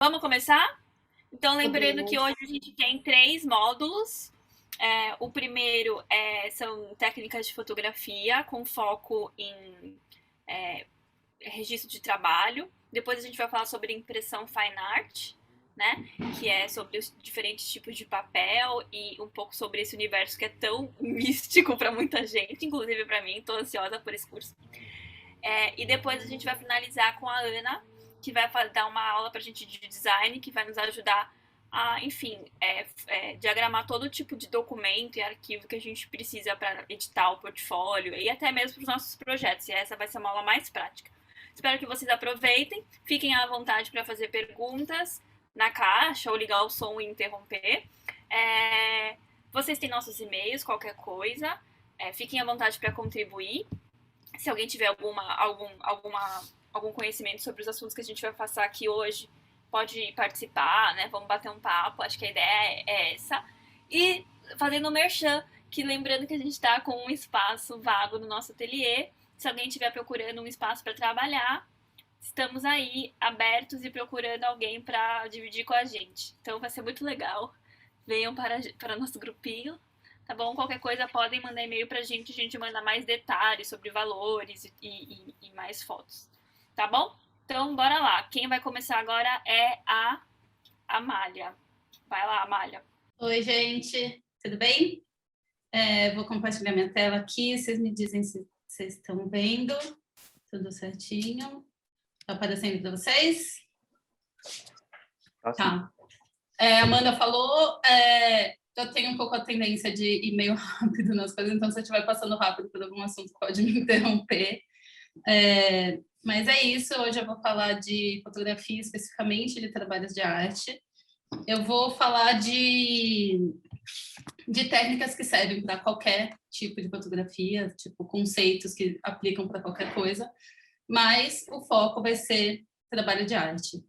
Vamos começar? Então, lembrando que Podemos. hoje a gente tem 3 módulos. O primeiro são técnicas de fotografia com foco em registro de trabalho. Depois a gente vai falar sobre impressão fine art, né? Que é sobre os diferentes tipos de papel e um pouco sobre esse universo que é tão místico para muita gente, inclusive para mim. Estou ansiosa por esse curso. E depois a gente vai finalizar com a Ana, que vai dar uma aula pra gente de design, que vai nos ajudar a, enfim, diagramar todo tipo de documento e arquivo que a gente precisa para editar o portfólio e até mesmo para os nossos projetos. E essa vai ser uma aula mais prática. Espero que vocês aproveitem, fiquem à vontade para fazer perguntas na caixa ou ligar o som e interromper. Vocês têm nossos e-mails, qualquer coisa. Fiquem à vontade para contribuir. Se alguém tiver algum conhecimento sobre os assuntos que a gente vai passar aqui hoje, pode participar, né? Vamos bater um papo, acho que a ideia é essa. E fazendo o merchan, que lembrando que a gente está com um espaço vago no nosso ateliê. Se alguém estiver procurando um espaço para trabalhar, estamos aí abertos e procurando alguém para dividir com a gente. Então vai ser muito legal. Venham para nosso grupinho, tá bom? Qualquer coisa podem mandar e-mail pra gente, a gente manda mais detalhes sobre valores e mais fotos, tá bom? Então, bora lá. Quem vai começar agora é a Amália. Vai lá, Amália. Oi, gente, tudo bem? Vou compartilhar minha tela aqui, vocês me dizem se vocês estão vendo, tudo certinho. Está aparecendo para vocês? Tá. A Amanda falou, eu tenho um pouco a tendência de ir meio rápido nas coisas, então se eu estiver passando rápido por algum assunto, pode me interromper. Mas é isso, hoje eu vou falar de fotografia, especificamente de trabalhos de arte. Eu vou falar de técnicas que servem para qualquer tipo de fotografia, tipo conceitos que aplicam para qualquer coisa, mas o foco vai ser trabalho de arte.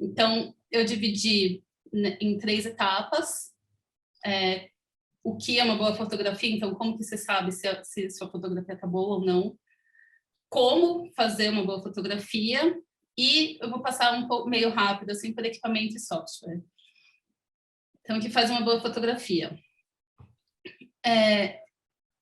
Então, eu dividi em 3 etapas. O que é uma boa fotografia? Então, como que você sabe se sua fotografia está boa ou não? Como fazer uma boa fotografia? E eu vou passar um pouco meio rápido, assim, por equipamento e software. Então, o que faz uma boa fotografia?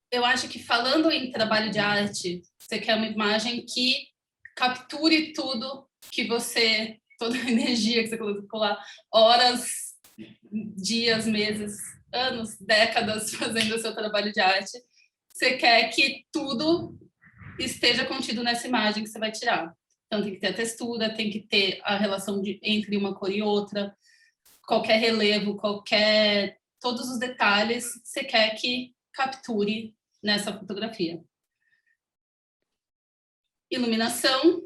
Eu acho que falando em trabalho de arte, você quer uma imagem que capture tudo que você, toda a energia que você colocou lá, horas, dias, meses, anos, décadas fazendo o seu trabalho de arte. Você quer que tudo esteja contido nessa imagem que você vai tirar. Então, tem que ter a textura, tem que ter a relação entre uma cor e outra, qualquer relevo, todos os detalhes você quer que capture nessa fotografia. Iluminação.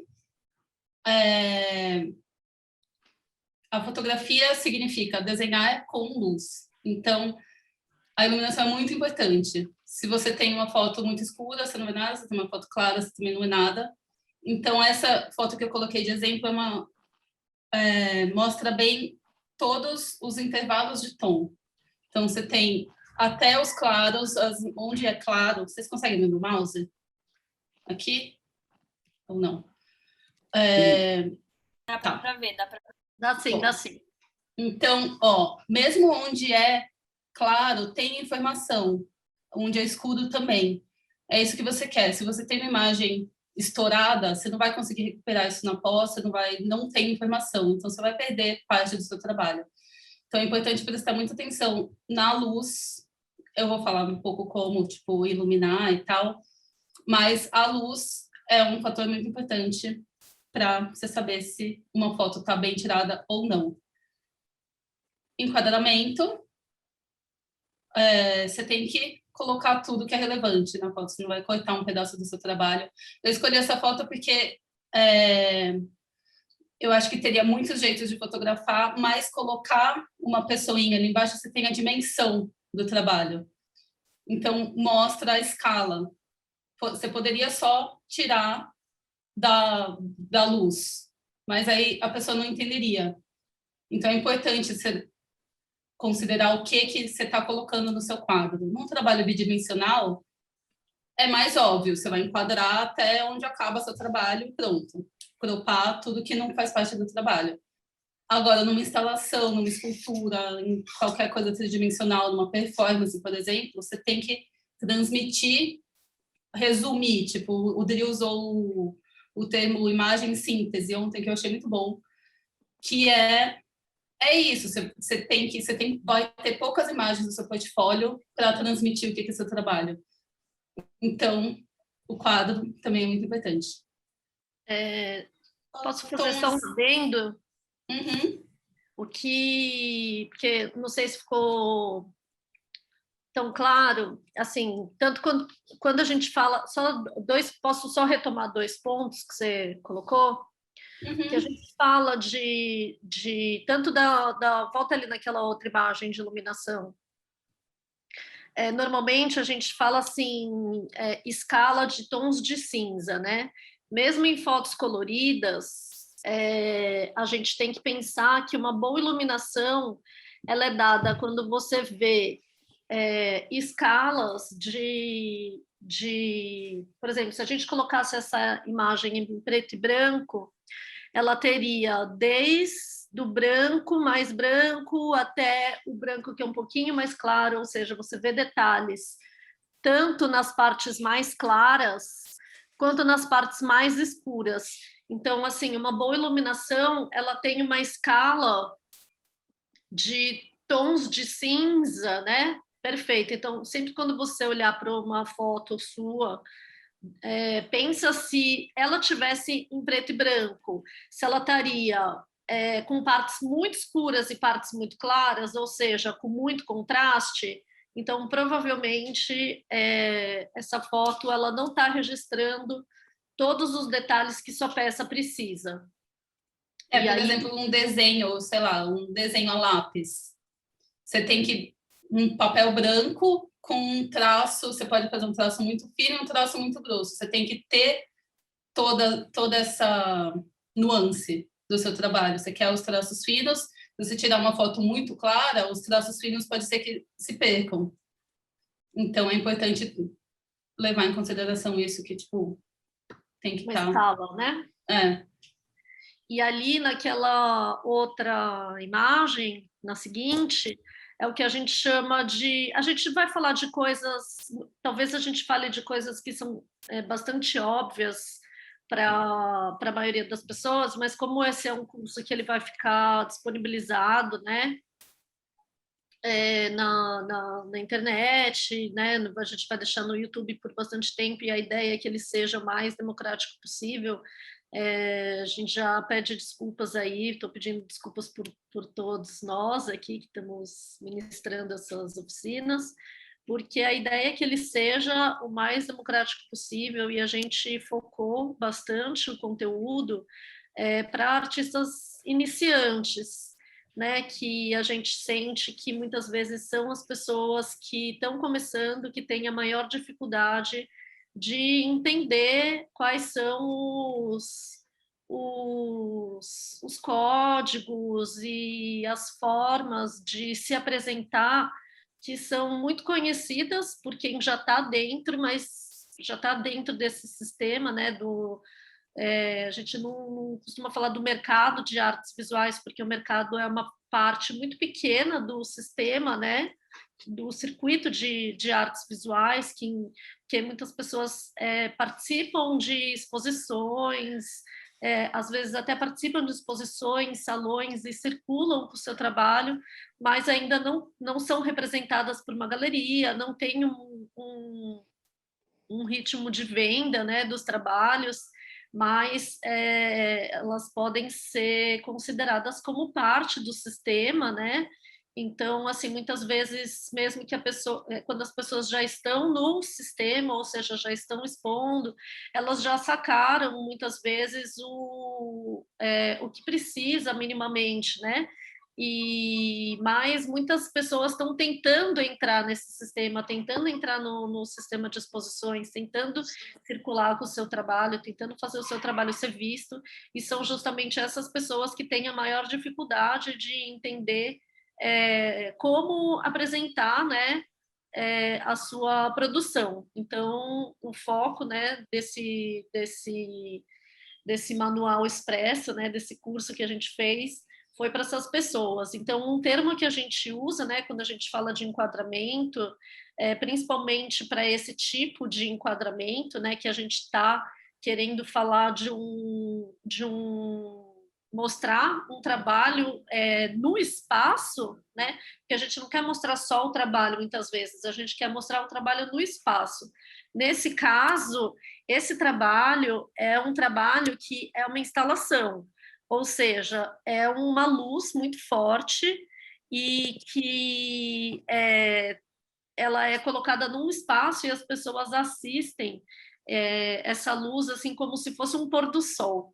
A fotografia significa desenhar com luz. Então, a iluminação é muito importante. Se você tem uma foto muito escura, você não vê nada. Se tem uma foto clara, você também não vê nada. Então, essa foto que eu coloquei de exemplo mostra bem todos os intervalos de tom. Então, você tem até os claros, onde é claro. Vocês conseguem ver no mouse? Aqui? Ou não? Dá pra ver, dá pra ver. Dá sim, dá sim. Então, mesmo onde é claro, tem informação. Onde é escuro também. É isso que você quer. Se você tem uma imagem estourada, você não vai conseguir recuperar isso na pós, não tem informação. Então, você vai perder parte do seu trabalho. Então, é importante prestar muita atenção na luz. Eu vou falar um pouco como, iluminar e tal. Mas a luz é um fator muito importante para você saber se uma foto está bem tirada ou não. Enquadramento. Você tem que colocar tudo que é relevante na foto, você não vai cortar um pedaço do seu trabalho. Eu escolhi essa foto porque eu acho que teria muitos jeitos de fotografar, mas colocar uma pessoinha ali embaixo, você tem a dimensão do trabalho. Então, mostra a escala. Você poderia só tirar da luz, mas aí a pessoa não entenderia. Então, é importante você considerar o que você está colocando no seu quadro. Num trabalho bidimensional, é mais óbvio, você vai enquadrar até onde acaba seu trabalho e pronto. Cropar tudo que não faz parte do trabalho. Agora, numa instalação, numa escultura, em qualquer coisa tridimensional, numa performance, por exemplo, você tem que transmitir, resumir. Tipo, o Dri usou o termo imagem síntese ontem, que eu achei muito bom, que é isso, vai ter poucas imagens no seu portfólio para transmitir o que é seu trabalho. Então, o quadro também é muito importante. Posso fazer só um adendo? Uhum. Porque não sei se ficou tão claro, assim, tanto quando a gente fala, posso só retomar 2 pontos que você colocou? Uhum. Que a gente fala de tanto volta ali naquela outra imagem de iluminação. Normalmente a gente fala assim, escala de tons de cinza, né? Mesmo em fotos coloridas, a gente tem que pensar que uma boa iluminação ela é dada quando você vê escalas por exemplo, se a gente colocasse essa imagem em preto e branco, ela teria desde do branco mais branco até o branco que é um pouquinho mais claro, ou seja, você vê detalhes tanto nas partes mais claras quanto nas partes mais escuras. Então, assim, uma boa iluminação, ela tem uma escala de tons de cinza, né? Perfeito. Então, sempre quando você olhar para uma foto sua, pensa se ela tivesse em preto e branco, se ela estaria com partes muito escuras e partes muito claras, ou seja, com muito contraste. Então, provavelmente, essa foto ela não está registrando todos os detalhes que sua peça precisa. Por exemplo, um desenho, sei lá, um desenho a lápis. Você tem que um papel branco com um traço, você pode fazer um traço muito fino e um traço muito grosso. Você tem que ter toda essa nuance do seu trabalho. Você quer os traços finos, se você tirar uma foto muito clara, os traços finos pode ser que se percam. Então, é importante levar em consideração isso, que, tipo, tem que estar... Uma escala, né? E ali naquela outra imagem, na seguinte, é o que a gente chama de... A gente vai falar de coisas... Talvez a gente fale de coisas que são bastante óbvias para a maioria das pessoas, mas como esse é um curso que ele vai ficar disponibilizado, né? Na internet, né? A gente vai deixar no YouTube por bastante tempo e a ideia é que ele seja o mais democrático possível. A gente já pede desculpas aí, estou pedindo desculpas por todos nós aqui que estamos ministrando essas oficinas, porque a ideia é que ele seja o mais democrático possível e a gente focou bastante o conteúdo para artistas iniciantes, né, que a gente sente que muitas vezes são as pessoas que estão começando, que têm a maior dificuldade de entender quais são os códigos e as formas de se apresentar que são muito conhecidas por quem já está dentro, mas já está dentro desse sistema, né, a gente não costuma falar do mercado de artes visuais, porque o mercado é uma parte muito pequena do sistema, né? Do circuito de artes visuais, que muitas pessoas participam de exposições, às vezes até participam de exposições, salões e circulam com o seu trabalho, mas ainda não são representadas por uma galeria, não tem um ritmo de venda, né, dos trabalhos, mas elas podem ser consideradas como parte do sistema, né? Então, assim, muitas vezes, mesmo que quando as pessoas já estão no sistema, ou seja, já estão expondo, elas já sacaram muitas vezes o que precisa minimamente, né? Mas muitas pessoas estão tentando entrar nesse sistema, tentando entrar no sistema de exposições, tentando circular com o seu trabalho, tentando fazer o seu trabalho ser visto, e são justamente essas pessoas que têm a maior dificuldade de entender como apresentar, né, a sua produção. Então, o foco, né, desse manual expresso, né, desse curso que a gente fez, foi para essas pessoas. Então, um termo que a gente usa, né, quando a gente fala de enquadramento, principalmente para esse tipo de enquadramento, né, que a gente está querendo falar de um mostrar um trabalho no espaço, né? Porque a gente não quer mostrar só o trabalho muitas vezes, a gente quer mostrar o trabalho no espaço. Nesse caso, esse trabalho é um trabalho que é uma instalação, ou seja, é uma luz muito forte e que ela é colocada num espaço e as pessoas assistem essa luz assim como se fosse um pôr do sol.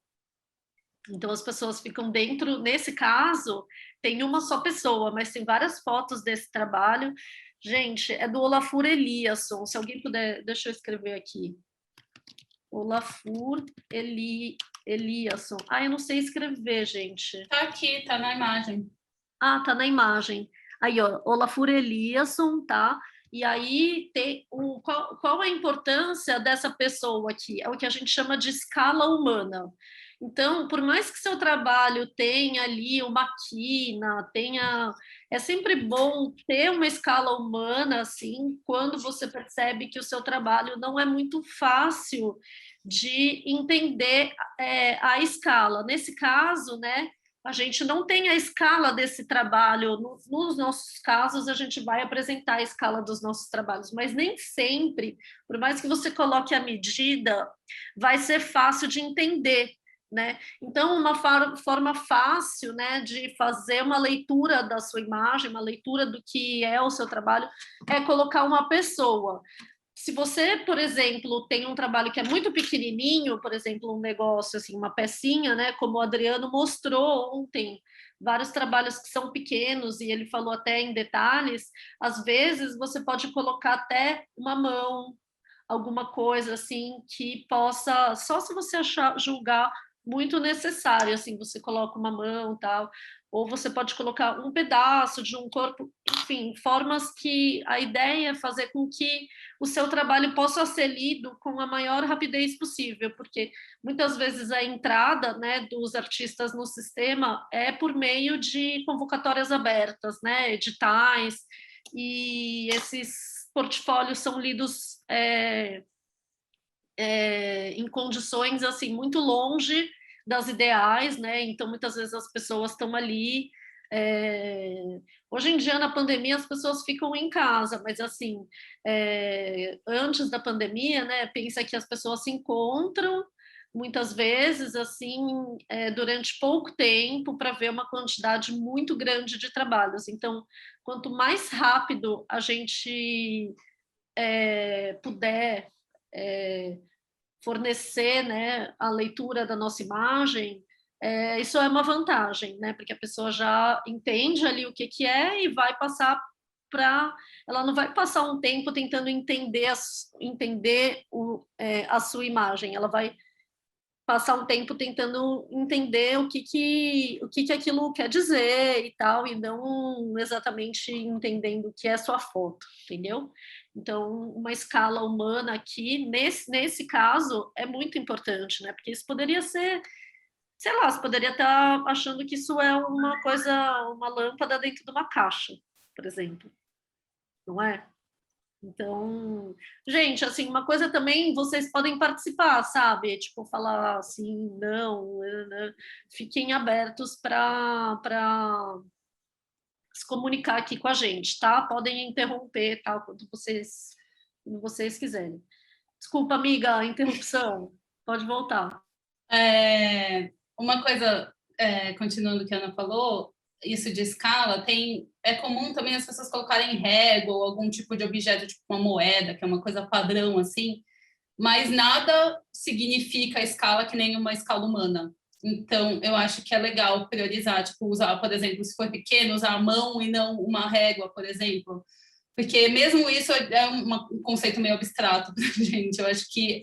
Então as pessoas ficam dentro, nesse caso, tem uma só pessoa, mas tem várias fotos desse trabalho. Gente, é do Olafur Eliasson. Se alguém puder, deixa eu escrever aqui. Olafur Eliasson. Eu não sei escrever, gente. Tá aqui, tá na imagem. Tá na imagem. Aí, ó, Olafur Eliasson, tá? E aí tem qual a importância dessa pessoa aqui? É o que a gente chama de escala humana. Então, por mais que seu trabalho tenha ali uma quina, é sempre bom ter uma escala humana, assim, quando você percebe que o seu trabalho não é muito fácil de entender a escala. Nesse caso, né, a gente não tem a escala desse trabalho. Nos nossos casos, a gente vai apresentar a escala dos nossos trabalhos, mas nem sempre, por mais que você coloque a medida, vai ser fácil de entender, né? Então, uma forma fácil, né, de fazer uma leitura da sua imagem, uma leitura do que é o seu trabalho, é colocar uma pessoa. Se você, por exemplo, tem um trabalho que é muito pequenininho, por exemplo, um negócio, assim, uma pecinha, né, como o Adriano mostrou ontem, vários trabalhos que são pequenos, e ele falou até em detalhes, às vezes você pode colocar até uma mão, alguma coisa assim, que possa, só se você julgar muito necessário, assim, você coloca uma mão, tal, ou você pode colocar um pedaço de um corpo, enfim, formas que a ideia é fazer com que o seu trabalho possa ser lido com a maior rapidez possível, porque muitas vezes a entrada, né, dos artistas no sistema é por meio de convocatórias abertas, né, editais, e esses portfólios são lidos em condições assim muito longe das ideais, né? Então muitas vezes as pessoas estão ali. Hoje em dia, na pandemia, as pessoas ficam em casa, mas assim, antes da pandemia, né? Pensa que as pessoas se encontram muitas vezes assim durante pouco tempo para ver uma quantidade muito grande de trabalhos. Então, quanto mais rápido a gente puder fornecer, né, a leitura da nossa imagem, isso é uma vantagem, né, porque a pessoa já entende ali o que é e vai passar para... Ela não vai passar um tempo tentando entender a sua imagem, ela vai passar um tempo tentando entender o que aquilo quer dizer e tal, e não exatamente entendendo o que é sua foto, entendeu? Então, uma escala humana aqui, nesse caso, é muito importante, né? Porque isso poderia ser, sei lá, você poderia estar achando que isso é uma coisa, uma lâmpada dentro de uma caixa, por exemplo, não é? Então, gente, assim, uma coisa também, vocês podem participar, sabe? Tipo, falar assim, não, fiquem abertos para se comunicar aqui com a gente, tá? Podem interromper, tal, quando vocês quiserem. Desculpa, amiga, a interrupção. Pode voltar. Uma coisa, continuando o que a Ana falou, isso de escala, é comum também as pessoas colocarem régua ou algum tipo de objeto, tipo uma moeda, que é uma coisa padrão, assim, mas nada significa a escala que nem uma escala humana. Então, eu acho que é legal priorizar, tipo, usar, por exemplo, se for pequeno, usar a mão e não uma régua, por exemplo. Porque mesmo isso é um conceito meio abstrato pra gente. Eu acho que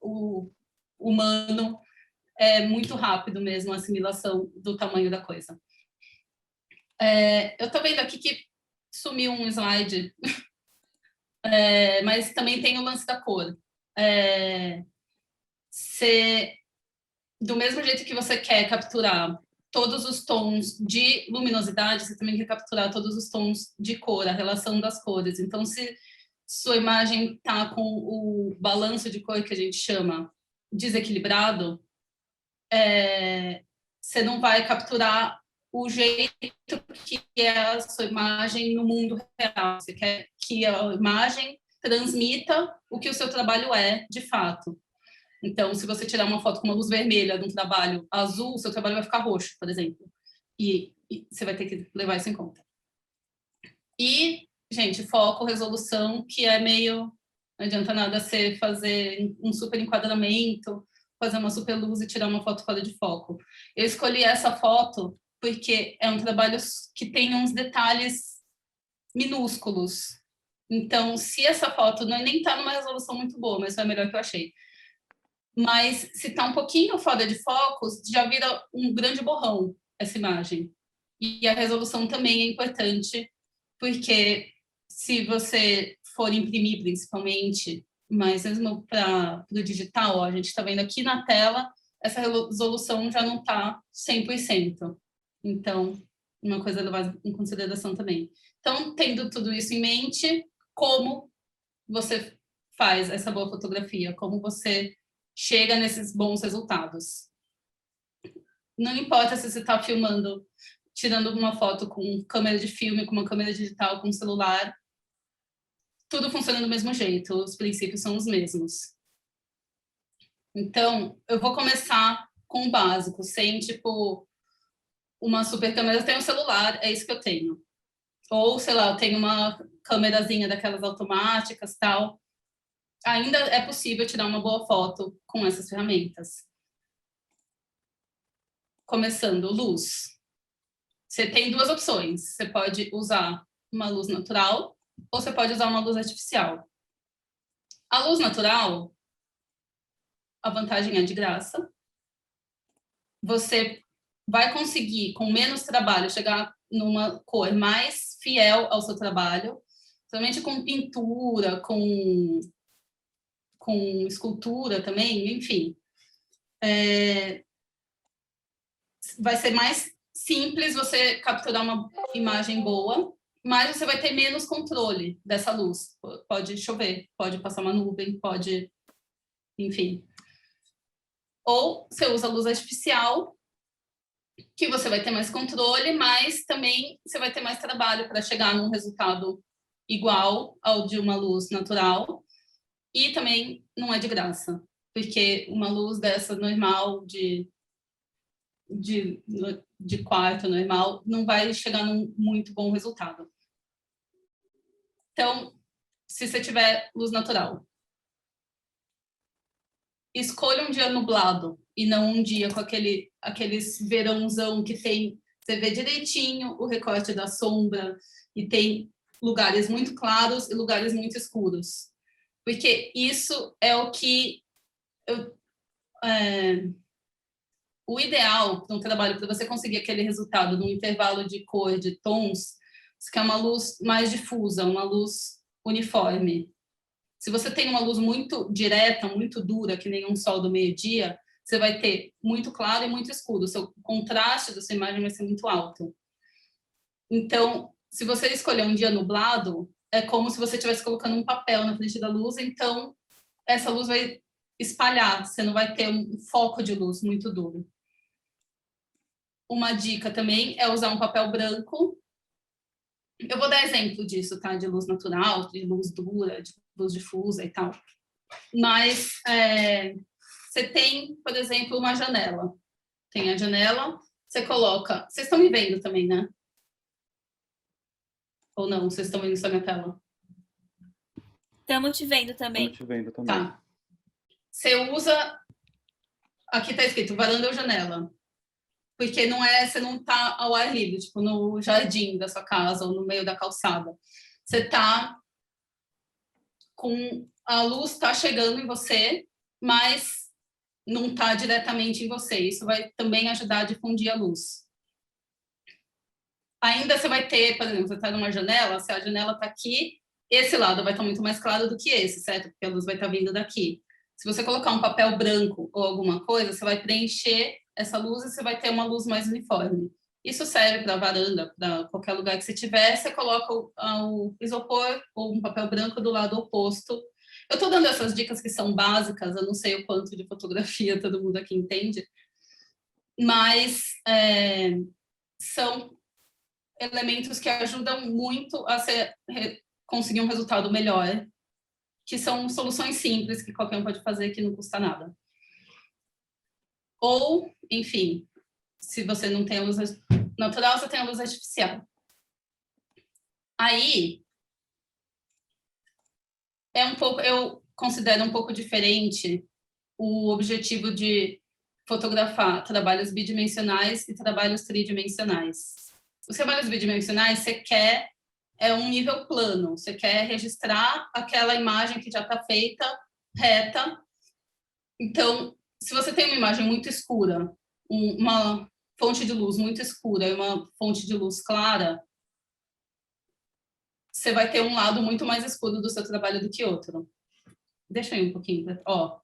o humano é muito rápido mesmo a assimilação do tamanho da coisa. Eu tô vendo aqui que sumiu um slide, mas também tem o lance da cor. Do mesmo jeito que você quer capturar todos os tons de luminosidade, você também quer capturar todos os tons de cor, a relação das cores. Então, se sua imagem está com o balanço de cor que a gente chama desequilibrado, você não vai capturar o jeito que é a sua imagem no mundo real. Você quer que a imagem transmita o que o seu trabalho é, de fato. Então, se você tirar uma foto com uma luz vermelha de um trabalho azul, o seu trabalho vai ficar roxo, por exemplo. E você vai ter que levar isso em conta. E, gente, foco, resolução, que é meio... Não adianta nada você fazer um super enquadramento, fazer uma super luz e tirar uma foto fora de foco. Eu escolhi essa foto porque é um trabalho que tem uns detalhes minúsculos. Então, se essa foto nem está numa resolução muito boa, mas foi a melhor que eu achei. Mas se está um pouquinho fora de foco, já vira um grande borrão essa imagem. E a resolução também é importante, porque se você for imprimir principalmente, mas mesmo para o digital, ó, a gente está vendo aqui na tela, essa resolução já não está 100%. Então, uma coisa a levar em consideração também. Então, tendo tudo isso em mente, como você faz essa boa fotografia? Como você chega nesses bons resultados? Não importa se você está filmando, tirando uma foto com câmera de filme, com uma câmera digital, com celular, tudo funciona do mesmo jeito, os princípios são os mesmos. Então, eu vou começar com o básico, sem, tipo, uma super câmera. Eu tenho um celular, é isso que eu tenho. Ou, sei lá, eu tenho uma câmerazinha daquelas automáticas, tal. Ainda é possível tirar uma boa foto com essas ferramentas. Começando, luz. Você tem duas opções. Você pode usar uma luz natural ou você pode usar uma luz artificial. A luz natural, a vantagem é de graça. Você vai conseguir, com menos trabalho, chegar numa cor mais fiel ao seu trabalho, somente com pintura, com escultura também, enfim. Vai ser mais simples você capturar uma imagem boa, mas você vai ter menos controle dessa luz. Pode chover, pode passar uma nuvem, pode... Enfim. Ou você usa luz artificial, que você vai ter mais controle, mas também você vai ter mais trabalho para chegar num resultado igual ao de uma luz natural. E também não é de graça, porque uma luz dessa normal, de quarto normal, não vai chegar num muito bom resultado. Então, se você tiver luz natural, escolha um dia nublado e não um dia com aqueles verãozão que tem, você vê direitinho o recorte da sombra e tem lugares muito claros e lugares muito escuros. Porque isso é o que o ideal para um trabalho, para você conseguir aquele resultado num intervalo de cor, de tons, você quer uma luz mais difusa, uma luz uniforme. Se você tem uma luz muito direta, muito dura, que nem um sol do meio-dia, você vai ter muito claro e muito escuro. O seu contraste da sua imagem vai ser muito alto. Então, se você escolher um dia nublado, é como se você estivesse colocando um papel na frente da luz, então essa luz vai espalhar, você não vai ter um foco de luz muito duro. Uma dica também é usar um papel branco. Eu vou dar exemplo disso, tá? De luz natural, de luz dura, de luz difusa e tal. Mas você tem, por exemplo, uma janela. Tem a janela, você coloca... Vocês estão me vendo também, né? Ou não? Vocês estão vendo só minha tela? Estamos te vendo também. Estamos te vendo também. Tá. Você usa... Aqui está escrito varanda ou janela. Porque você não está ao ar livre, tipo no jardim da sua casa ou no meio da calçada. Você está com... A luz está chegando em você, mas não está diretamente em você. Isso vai também ajudar a difundir a luz. Ainda você vai ter, por exemplo, você está numa janela, se a janela está aqui, esse lado vai estar muito mais claro do que esse, certo? Porque a luz vai estar vindo daqui. Se você colocar um papel branco ou alguma coisa, você vai preencher essa luz e você vai ter uma luz mais uniforme. Isso serve para varanda, para qualquer lugar que você tiver, você coloca o isopor ou um papel branco do lado oposto. Eu estou dando essas dicas que são básicas, eu não sei o quanto de fotografia todo mundo aqui entende, mas são elementos que ajudam muito a conseguir um resultado melhor, que são soluções simples que qualquer um pode fazer que não custa nada. Ou, enfim, se você não tem a luz natural, você tem a luz artificial. Aí, eu considero um pouco diferente o objetivo de fotografar trabalhos bidimensionais e trabalhos tridimensionais. Os trabalhos bidimensionais, você quer um nível plano, você quer registrar aquela imagem que já está feita, reta. Então, se você tem uma imagem muito escura, uma fonte de luz muito escura e uma fonte de luz clara, você vai ter um lado muito mais escuro do seu trabalho do que outro. Deixa aí um pouquinho. Ó,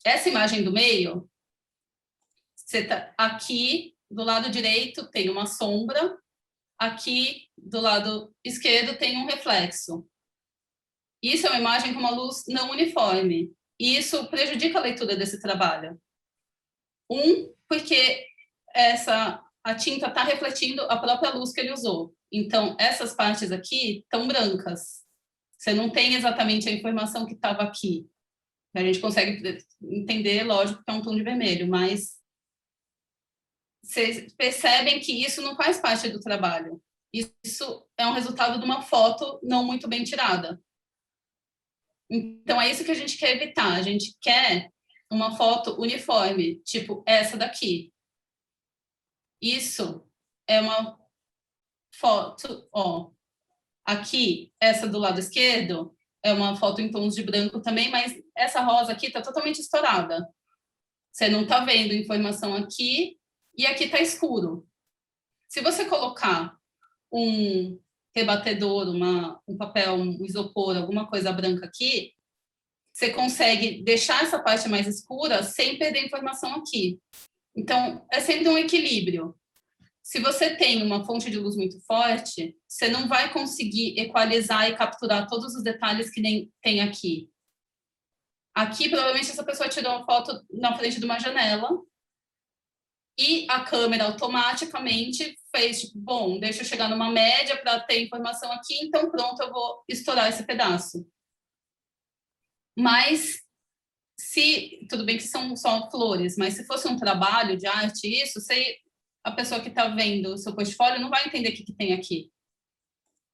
essa imagem do meio, você tá aqui do lado direito tem uma sombra, aqui do lado esquerdo tem um reflexo. Isso é uma imagem com uma luz não uniforme. E isso prejudica a leitura desse trabalho. Porque a tinta está refletindo a própria luz que ele usou. Então, essas partes aqui estão brancas. Você não tem exatamente a informação que estava aqui. A gente consegue entender, lógico, que é um tom de vermelho, mas vocês percebem que isso não faz parte do trabalho. Isso é um resultado de uma foto não muito bem tirada. Então, é isso que a gente quer evitar. A gente quer uma foto uniforme, tipo essa daqui. Isso é uma foto, ó. Aqui, essa do lado esquerdo, é uma foto em tons de branco também, mas essa rosa aqui está totalmente estourada. Você não está vendo informação aqui e aqui está escuro. Se você colocar um rebatedor, um papel, um isopor, alguma coisa branca aqui, você consegue deixar essa parte mais escura sem perder informação aqui. Então, é sempre um equilíbrio. Se você tem uma fonte de luz muito forte, você não vai conseguir equalizar e capturar todos os detalhes que nem tem aqui. Aqui, provavelmente, essa pessoa tirou uma foto na frente de uma janela e a câmera automaticamente fez, tipo, bom, deixa eu chegar numa média para ter informação aqui, então pronto, eu vou estourar esse pedaço. Mas, tudo bem que são só flores, mas se fosse um trabalho de arte, a pessoa que está vendo o seu portfólio não vai entender o que tem aqui.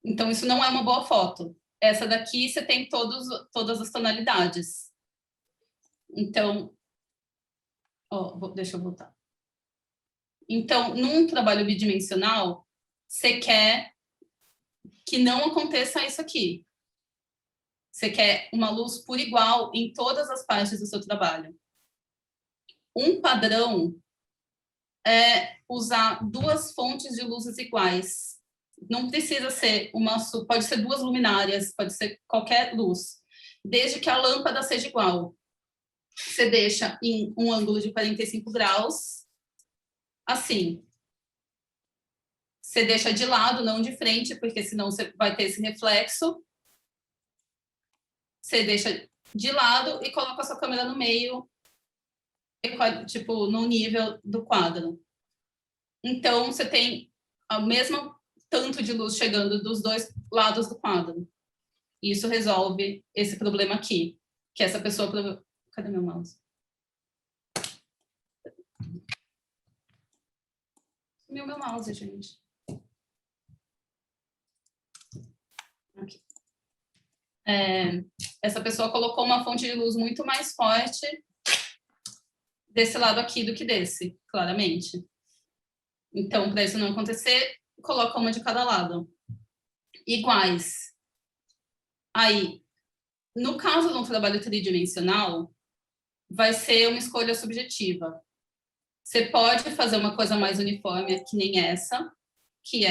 Então, isso não é uma boa foto. Essa daqui, você tem todas as tonalidades. Então, deixa eu voltar. Então, num trabalho bidimensional, você quer que não aconteça isso aqui. Você quer uma luz por igual em todas as partes do seu trabalho. Um padrão é usar duas fontes de luzes iguais. Não precisa ser pode ser duas luminárias, pode ser qualquer luz, desde que a lâmpada seja igual. Você deixa em um ângulo de 45 graus, assim. Você deixa de lado, não de frente, porque senão você vai ter esse reflexo. Você deixa de lado e coloca a sua câmera no meio, tipo, no nível do quadro. Então, você tem o mesmo tanto de luz chegando dos dois lados do quadro. E isso resolve esse problema aqui, que essa pessoa... Cadê meu mouse? Sumiu meu mouse, gente. Aqui. Essa pessoa colocou uma fonte de luz muito mais forte desse lado aqui do que desse, claramente. Então, para isso não acontecer, coloca uma de cada lado. Iguais. Aí, no caso de um trabalho tridimensional, vai ser uma escolha subjetiva. Você pode fazer uma coisa mais uniforme, que nem essa, que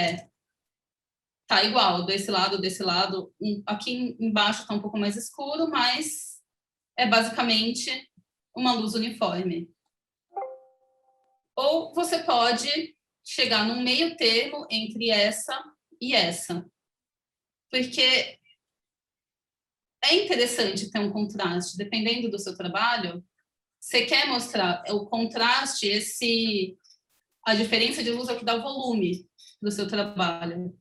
tá igual, desse lado. Aqui embaixo tá um pouco mais escuro, mas é basicamente uma luz uniforme. Ou você pode chegar num meio termo entre essa e essa. Porque é interessante ter um contraste, dependendo do seu trabalho. Você quer mostrar o contraste, a diferença de luz é o que dá o volume do seu trabalho.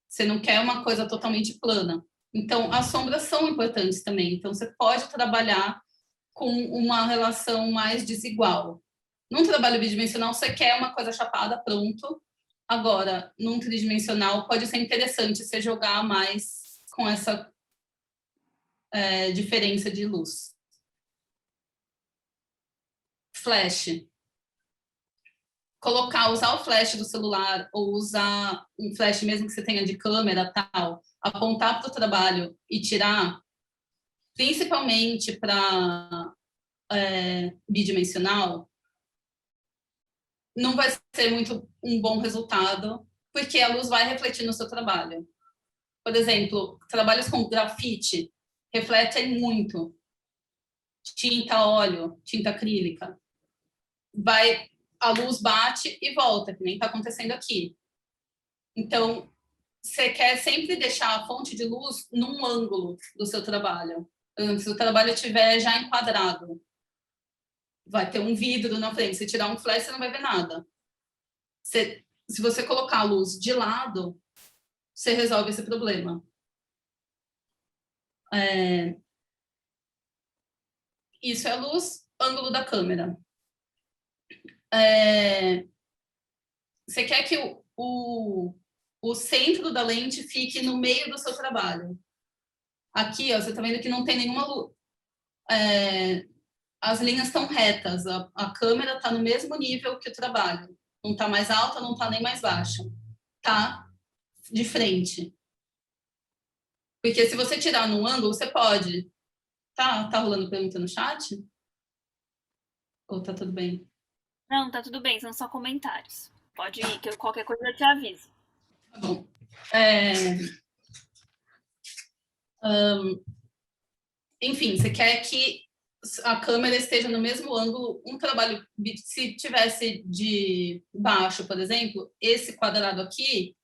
Você não quer uma coisa totalmente plana. Então, as sombras são importantes também. Então, você pode trabalhar com uma relação mais desigual. Num trabalho bidimensional, você quer uma coisa chapada, pronto. Agora, num tridimensional, pode ser interessante você jogar mais com essa diferença de luz. Flash. Usar o flash do celular ou usar um flash mesmo que você tenha de câmera, tal, apontar para o trabalho e tirar, principalmente para bidimensional, não vai ser muito um bom resultado, porque a luz vai refletir no seu trabalho. Por exemplo, trabalhos com grafite refletem muito. Tinta óleo, tinta acrílica. A luz bate e volta, que nem está acontecendo aqui. Então, você quer sempre deixar a fonte de luz num ângulo do seu trabalho. Se o trabalho estiver já enquadrado, vai ter um vidro na frente. Se tirar um flash, você não vai ver nada. Se você colocar a luz de lado, você resolve esse problema. Isso é a luz, ângulo da câmera. Você quer que o centro da lente fique no meio do seu trabalho. Aqui, ó, você está vendo que não tem nenhuma luz. As linhas estão retas, a câmera está no mesmo nível que o trabalho. Não está mais alta, não está nem mais baixa. Está de frente. Porque se você tirar num ângulo, você pode. Tá rolando pergunta no chat? Ou tá tudo bem? Não, tá tudo bem, são só comentários. Pode ir, que qualquer coisa eu te aviso. Tá bom. Enfim, você quer que a câmera esteja no mesmo ângulo. Um trabalho, se tivesse de baixo, por exemplo, esse quadrado aqui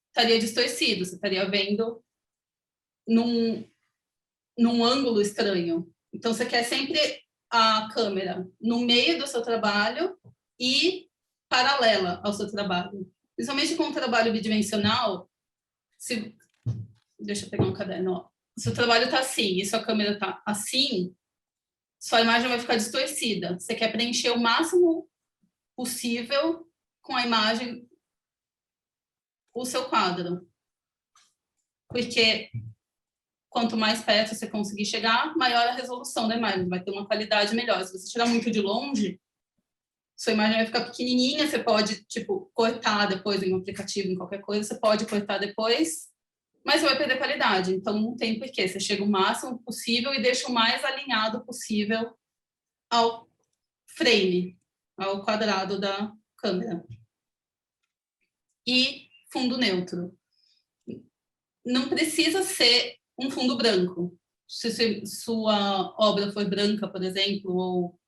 estaria distorcido, você estaria vendo num ângulo estranho. Então, você quer sempre a câmera no meio do seu trabalho e paralela ao seu trabalho. Principalmente com um trabalho bidimensional, deixa eu pegar um caderno, ó. Se o trabalho está assim e sua câmera está assim, sua imagem vai ficar distorcida. Você quer preencher o máximo possível com a imagem, o seu quadro. Porque quanto mais perto você conseguir chegar, maior a resolução da imagem, vai ter uma qualidade melhor. Se você tirar muito de longe, sua imagem vai ficar pequenininha, você pode, cortar depois em um aplicativo, em qualquer coisa, você pode cortar depois, mas você vai perder qualidade. Então, não tem porquê. Você chega o máximo possível e deixa o mais alinhado possível ao frame, ao quadrado da câmera. E fundo neutro. Não precisa ser um fundo branco. Se sua obra for branca, por exemplo, ou,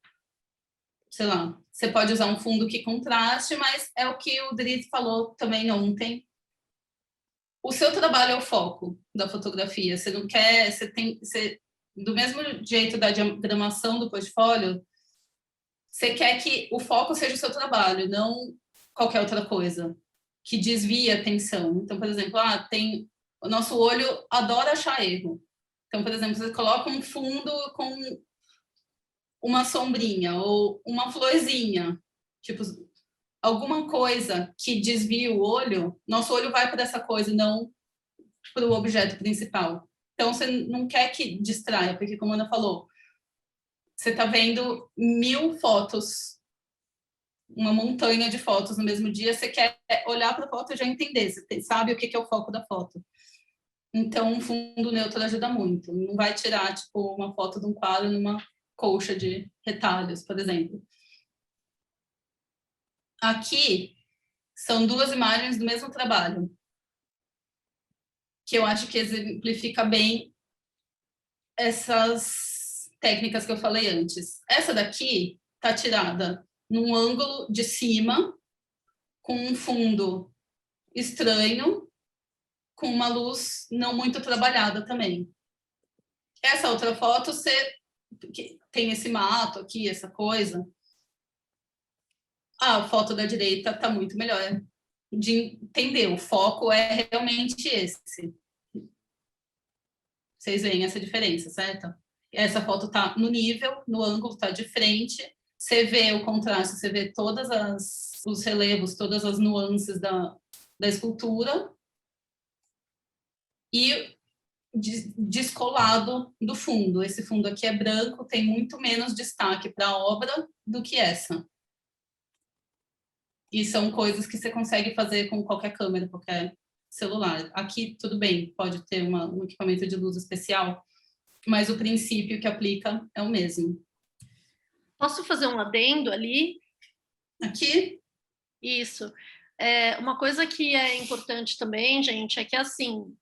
sei lá, você pode usar um fundo que contraste, mas é o que o Dries falou também ontem. O seu trabalho é o foco da fotografia. Você não quer... do mesmo jeito da diagramação do portfólio, você quer que o foco seja o seu trabalho, não qualquer outra coisa que desvie a atenção. Então, por exemplo, o nosso olho adora achar erro. Então, por exemplo, você coloca um fundo com uma sombrinha ou uma florzinha, alguma coisa que desvie o olho, nosso olho vai para essa coisa e não para o objeto principal. Então, você não quer que distraia, porque, como a Ana falou, você está vendo 1000 fotos, uma montanha de fotos no mesmo dia, você quer olhar para a foto e já entender, você sabe o que é o foco da foto. Então, um fundo neutro ajuda muito. Não vai tirar, uma foto de um quadro numa colcha de retalhos, por exemplo. Aqui são 2 imagens do mesmo trabalho, que eu acho que exemplifica bem essas técnicas que eu falei antes. Essa daqui está tirada num ângulo de cima, com um fundo estranho, com uma luz não muito trabalhada também. Essa outra foto, você tem esse mato aqui, essa coisa. A foto da direita está muito melhor de entender. O foco é realmente esse. Vocês veem essa diferença, certo? Essa foto está no nível, no ângulo, está de frente. Você vê o contraste, você vê todos os relevos, todas as nuances da escultura. E descolado do fundo. Esse fundo aqui é branco, tem muito menos destaque para a obra do que essa. E são coisas que você consegue fazer com qualquer câmera, qualquer celular. Aqui, tudo bem, pode ter um equipamento de luz especial, mas o princípio que aplica é o mesmo. Posso fazer um adendo ali? Aqui? Isso. Uma coisa que é importante também, gente, é que, assim,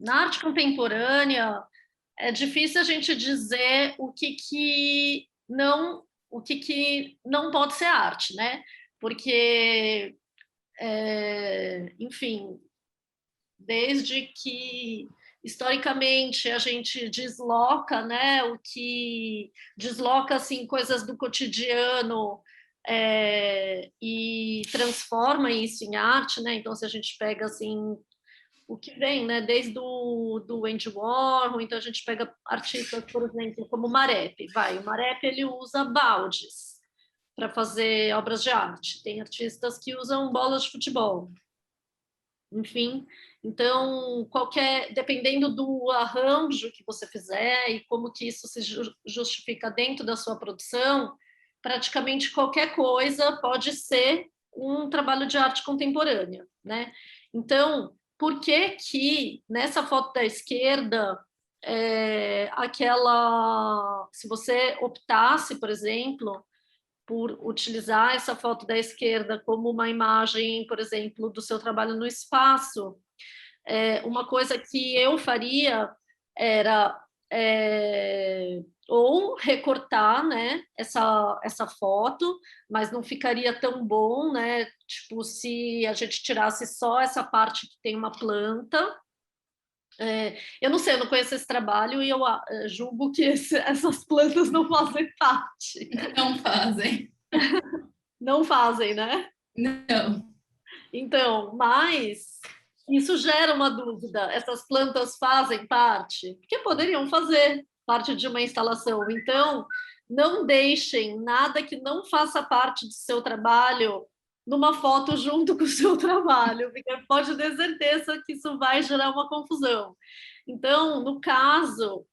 na arte contemporânea, é difícil a gente dizer o que não pode ser arte, né? Porque, enfim, desde que historicamente a gente desloca, né, o que desloca assim coisas do cotidiano e transforma isso em arte, né? Então, se a gente pega assim o que vem, né, desde do Andy Warhol, então a gente pega artistas, por exemplo, como o Marep, o Marep ele usa baldes para fazer obras de arte. Tem artistas que usam bolas de futebol. Enfim, então, dependendo do arranjo que você fizer e como que isso se justifica dentro da sua produção, praticamente qualquer coisa pode ser um trabalho de arte contemporânea, né? Então, por que nessa foto da esquerda, se você optasse, por exemplo, por utilizar essa foto da esquerda como uma imagem, por exemplo, do seu trabalho no espaço, uma coisa que eu faria era ou recortar, né, essa foto, mas não ficaria tão bom, né? Tipo, se a gente tirasse só essa parte que tem uma planta. Eu não sei, eu não conheço esse trabalho e eu julgo que essas plantas não fazem parte. Não fazem. Não fazem, né? Não. Então, mas isso gera uma dúvida. Essas plantas fazem parte? Porque poderiam fazer parte de uma instalação. Então, não deixem nada que não faça parte do seu trabalho numa foto junto com o seu trabalho, porque pode ter certeza que isso vai gerar uma confusão. Então, no caso,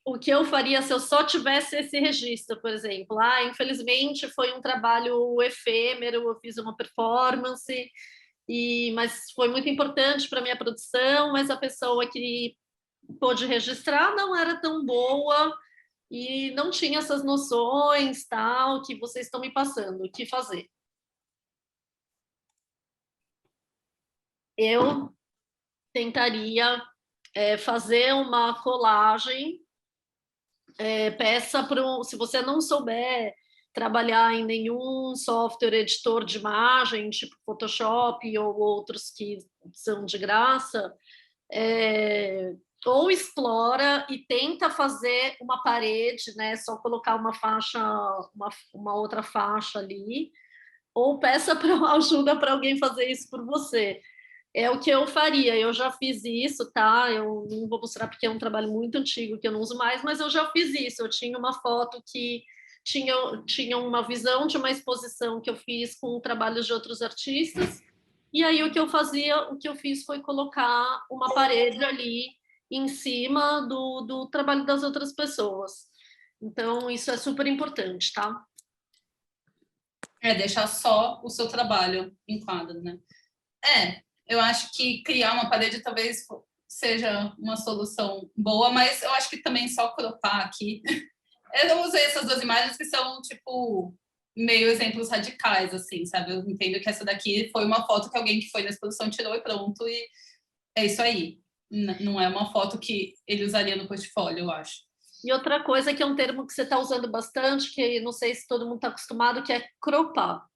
o que eu faria se eu só tivesse esse registro, por exemplo, infelizmente foi um trabalho efêmero, eu fiz uma performance, mas foi muito importante para a minha produção, mas a pessoa que pôde registrar não era tão boa e não tinha essas noções, tal, que vocês estão me passando, o que fazer. Eu tentaria fazer uma colagem, peça se você não souber trabalhar em nenhum software editor de imagem, tipo Photoshop ou outros que são de graça, ou explora e tenta fazer uma parede, né? Só colocar uma faixa, uma outra faixa ali, ou peça ajuda para alguém fazer isso por você. É o que eu faria, eu já fiz isso, tá? Eu não vou mostrar porque é um trabalho muito antigo que eu não uso mais, mas eu já fiz isso. Eu tinha uma foto que tinha uma visão de uma exposição que eu fiz com trabalhos de outros artistas, e aí o que eu fiz foi colocar uma parede ali em cima do trabalho das outras pessoas. Então, isso é super importante, tá? Deixar só o seu trabalho em quadro, né? Eu acho que criar uma parede talvez seja uma solução boa, mas eu acho que também só cropar aqui. Eu usei essas duas imagens que são, tipo, meio exemplos radicais, assim, sabe? Eu entendo que essa daqui foi uma foto que alguém que foi na exposição tirou e pronto, e é isso aí. Não é uma foto que ele usaria no portfólio, eu acho. E outra coisa que é um termo que você está usando bastante, que não sei se todo mundo está acostumado, que é cropar.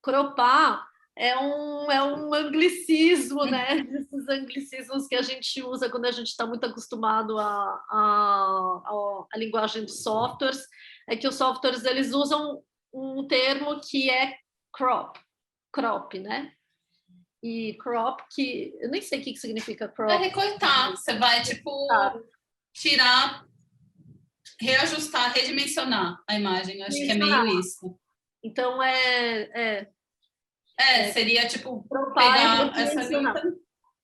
Cropar é um anglicismo, né? Esses anglicismos que a gente usa quando a gente está muito acostumado à linguagem dos softwares, é que os softwares eles usam um termo que é crop, né? E crop, que eu nem sei o que significa crop. É recortar, você vai, tipo, tirar, reajustar, redimensionar a imagem, acho que é meio isso. Então, seria, tipo, cropar pegar essa linha,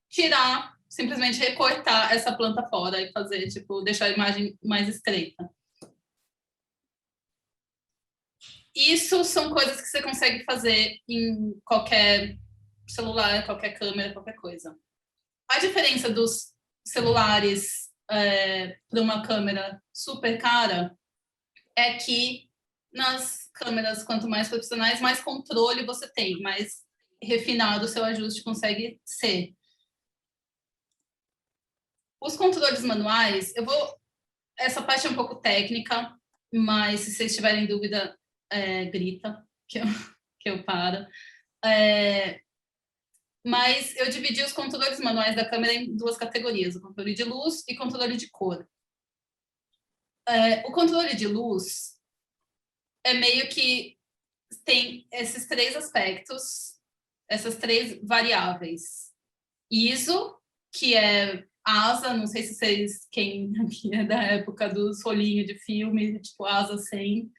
tirar, simplesmente recortar essa planta fora e fazer, tipo, deixar a imagem mais estreita. Isso são coisas que você consegue fazer em qualquer celular, qualquer câmera, qualquer coisa. A diferença dos celulares para uma câmera super cara é que nas câmeras, quanto mais profissionais, mais controle você tem, mais refinado o seu ajuste consegue ser. Os controles manuais, essa parte é um pouco técnica, mas se vocês tiverem dúvida, grita, que eu paro. Mas eu dividi os controles manuais da câmera em duas categorias, o controle de luz e controle de cor. O controle de luz é meio que tem esses três aspectos, essas três variáveis. ISO, que é ASA, não sei se vocês, quem é da época dos rolinhos de filme, tipo ASA 100,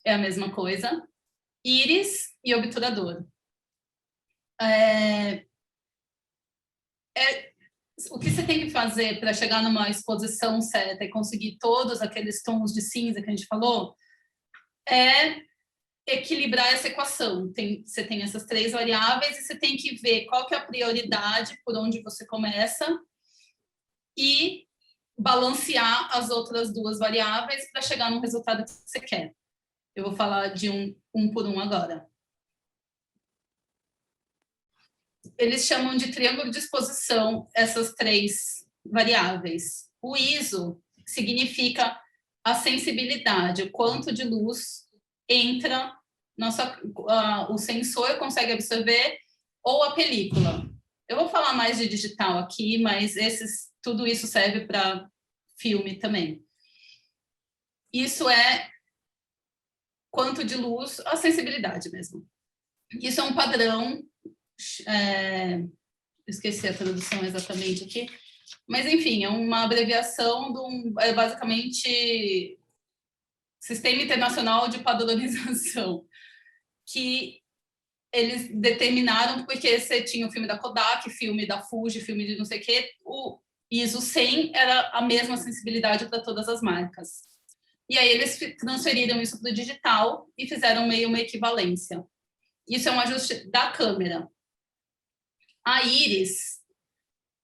é a mesma coisa. Íris e obturador. O que você tem que fazer para chegar numa exposição certa e conseguir todos aqueles tons de cinza que a gente falou é equilibrar essa equação. Você tem essas três variáveis e você tem que ver qual que é a prioridade por onde você começa e balancear as outras duas variáveis para chegar no resultado que você quer. Eu vou falar de um por um agora. Eles chamam de triângulo de exposição essas três variáveis. O ISO significa a sensibilidade, o quanto de luz entra, o sensor consegue absorver ou a película. Eu vou falar mais de digital aqui, mas tudo isso serve para filme também. Isso é quanto de luz, a sensibilidade mesmo. Isso é um padrão, esqueci a tradução exatamente aqui, mas enfim, é uma abreviação é basicamente Sistema Internacional de Padronização, que eles determinaram porque você tinha o filme da Kodak, filme da Fuji, filme de não sei o quê, o ISO 100 era a mesma sensibilidade para todas as marcas. E aí eles transferiram isso para o digital e fizeram meio uma equivalência. Isso é um ajuste da câmera. A íris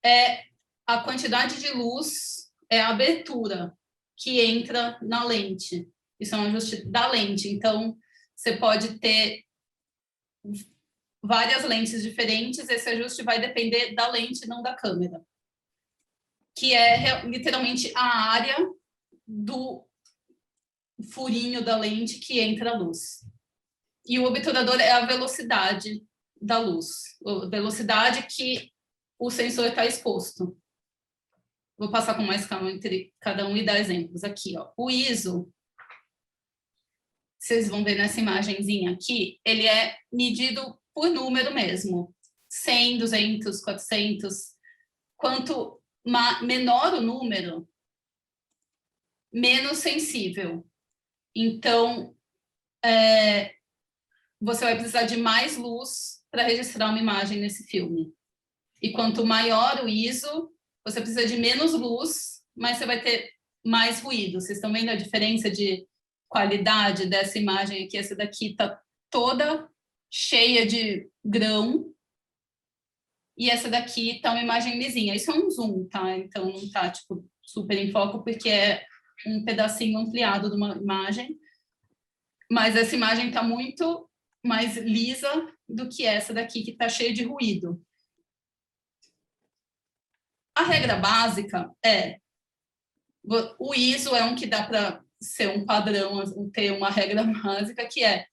é a quantidade de luz, é a abertura que entra na lente. Isso é um ajuste da lente. Então, você pode ter várias lentes diferentes, esse ajuste vai depender da lente, não da câmera. Que é literalmente a área do furinho da lente que entra a luz. E o obturador é a velocidade da luz, a velocidade que o sensor está exposto. Vou passar com mais calma entre cada um e dar exemplos aqui. Ó. O ISO, vocês vão ver nessa imagenzinha aqui, ele é medido por número mesmo. 100, 200, 400. Quanto menor o número, menos sensível. Então, você vai precisar de mais luz para registrar uma imagem nesse filme. E quanto maior o ISO, você precisa de menos luz, mas você vai ter mais ruído. Vocês estão vendo a diferença de qualidade dessa imagem aqui? Essa daqui está toda cheia de grão. E essa daqui está uma imagem lisinha. Isso é um zoom, tá? Então não está tipo, super em foco, porque é um pedacinho ampliado de uma imagem. Mas essa imagem está muito mais lisa do que essa daqui, que está cheia de ruído. A regra básica é O ISO é um que dá para ser um padrão, ter uma regra básica, que é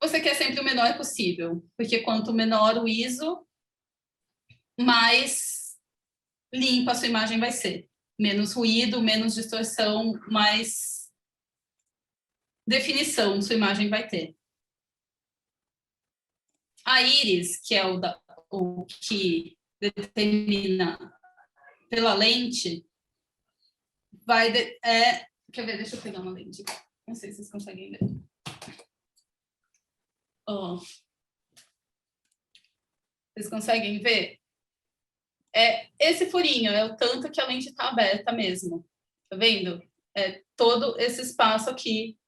você quer sempre o menor possível, porque quanto menor o ISO, mais limpa a sua imagem vai ser. Menos ruído, menos distorção, mais definição sua imagem vai ter. A íris, que é o que determina pela lente, quer ver? Deixa eu pegar uma lente. Não sei se vocês conseguem ver. Oh. Vocês conseguem ver? Esse furinho é o tanto que a lente está aberta mesmo. Tá vendo? É todo esse espaço aqui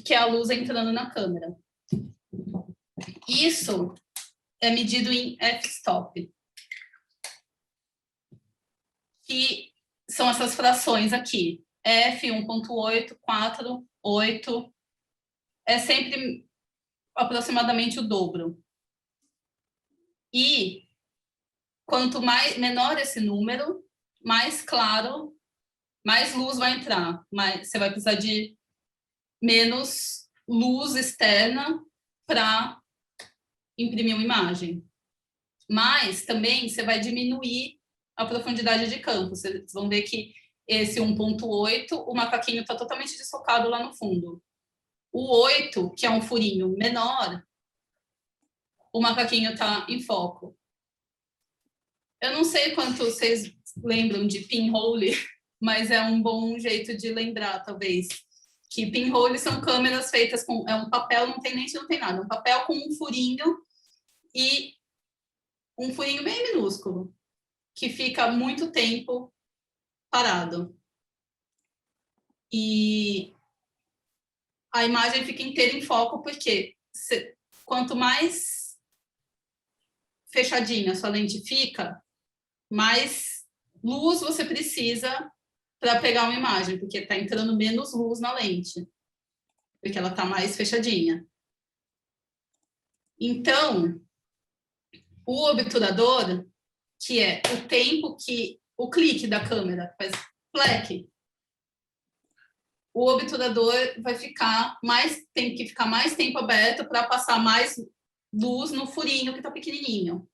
que é a luz entrando na câmera. Isso é medido em f-stop, que são essas frações aqui. F, 1.8, 4, 8. É sempre aproximadamente o dobro. E quanto menor esse número, mais claro, mais luz vai entrar. Você vai precisar de menos luz externa para imprimir uma imagem. Mas também você vai diminuir a profundidade de campo. Vocês vão ver que esse 1.8, o macaquinho está totalmente desfocado lá no fundo. O 8, que é um furinho menor, o macaquinho está em foco. Eu não sei quanto vocês lembram de pinhole, mas é um bom jeito de lembrar, talvez. Que pinhole são câmeras feitas com... É um papel, não tem lente, não tem nada. Um papel com um furinho e um furinho bem minúsculo, que fica muito tempo parado. E a imagem fica inteira em foco, porque quanto mais fechadinha a sua lente fica, mais luz você precisa para pegar uma imagem, porque está entrando menos luz na lente, porque ela está mais fechadinha. Então, o obturador, que é o tempo que o clique da câmera faz plec, o obturador vai tem que ficar mais tempo aberto para passar mais luz no furinho que está pequenininho.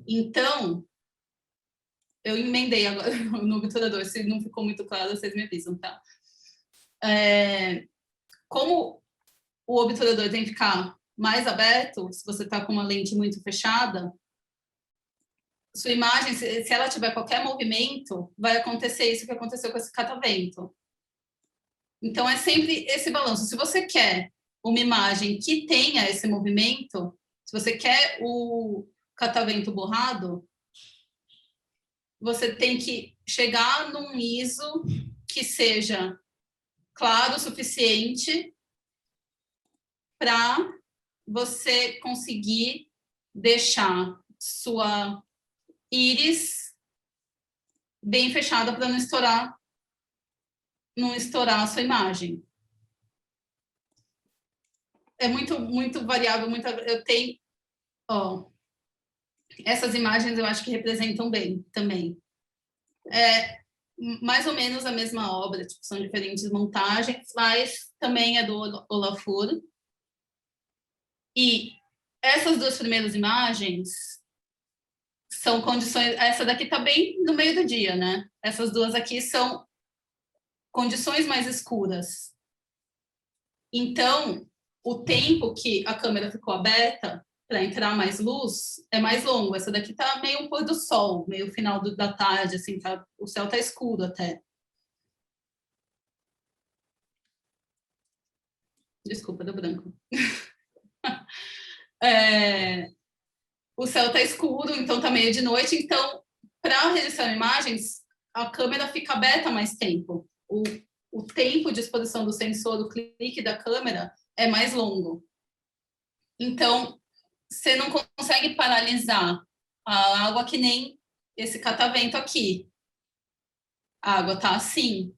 Então, eu emendei agora no obturador. Se não ficou muito claro, vocês me avisam, tá? Como o obturador tem que ficar mais aberto, se você está com uma lente muito fechada, sua imagem, se ela tiver qualquer movimento, vai acontecer isso que aconteceu com esse catavento. Então, é sempre esse balanço. Se você quer uma imagem que tenha esse movimento, se você quer o catavento borrado, você tem que chegar num ISO que seja claro o suficiente para você conseguir deixar sua íris bem fechada para não estourar a sua imagem. É muito variável, eu tenho, essas imagens eu acho que representam bem também. É mais ou menos a mesma obra, tipo, são diferentes montagens, mas também é do Olafur. E essas duas primeiras imagens são condições... Essa daqui está bem no meio do dia, né? Essas duas aqui são condições mais escuras. Então, o tempo que a câmera ficou aberta para entrar mais luz é mais longo. Essa daqui tá meio um pôr do sol, meio final da tarde, assim, o céu tá escuro até. Desculpa, deu branco. O céu tá escuro, então tá meio de noite. Então, para registrar imagens, a câmera fica aberta mais tempo. O tempo de exposição do sensor, do clique da câmera, é mais longo. Então, você não consegue paralisar a água que nem esse catavento aqui. A água tá assim.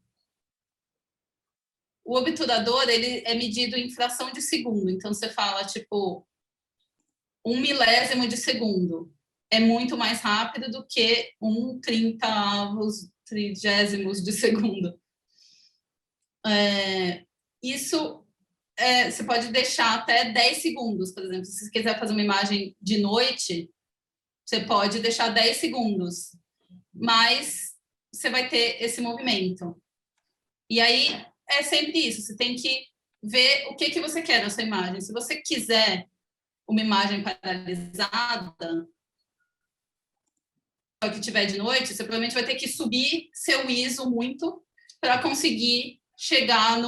O obturador, ele é medido em fração de segundo. Então, você fala, tipo, 1 milésimo de segundo. é muito mais rápido do que 1/30 de segundo. Isso você pode deixar até 10 segundos, por exemplo. Se você quiser fazer uma imagem de noite, você pode deixar 10 segundos, mas você vai ter esse movimento. E aí é sempre isso, você tem que ver o que você quer na sua imagem. Se você quiser uma imagem paralisada, que tiver de noite, você provavelmente vai ter que subir seu ISO muito para conseguir chegar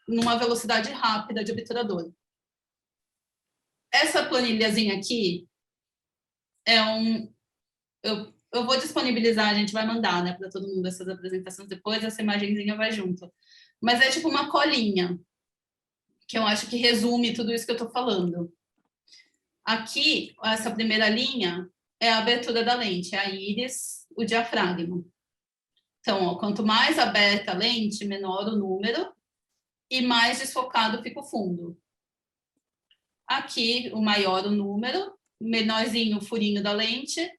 numa velocidade rápida de obturador. Essa planilhazinha aqui eu vou disponibilizar, a gente vai mandar, né, para todo mundo essas apresentações depois, essa imagenzinha vai junto. Mas é tipo uma colinha, que eu acho que resume tudo isso que eu estou falando. Aqui, essa primeira linha é a abertura da lente, a íris, o diafragma. Então, ó, quanto mais aberta a lente, menor o número e mais desfocado fica o fundo. Aqui, o maior o número, menorzinho o furinho da lente,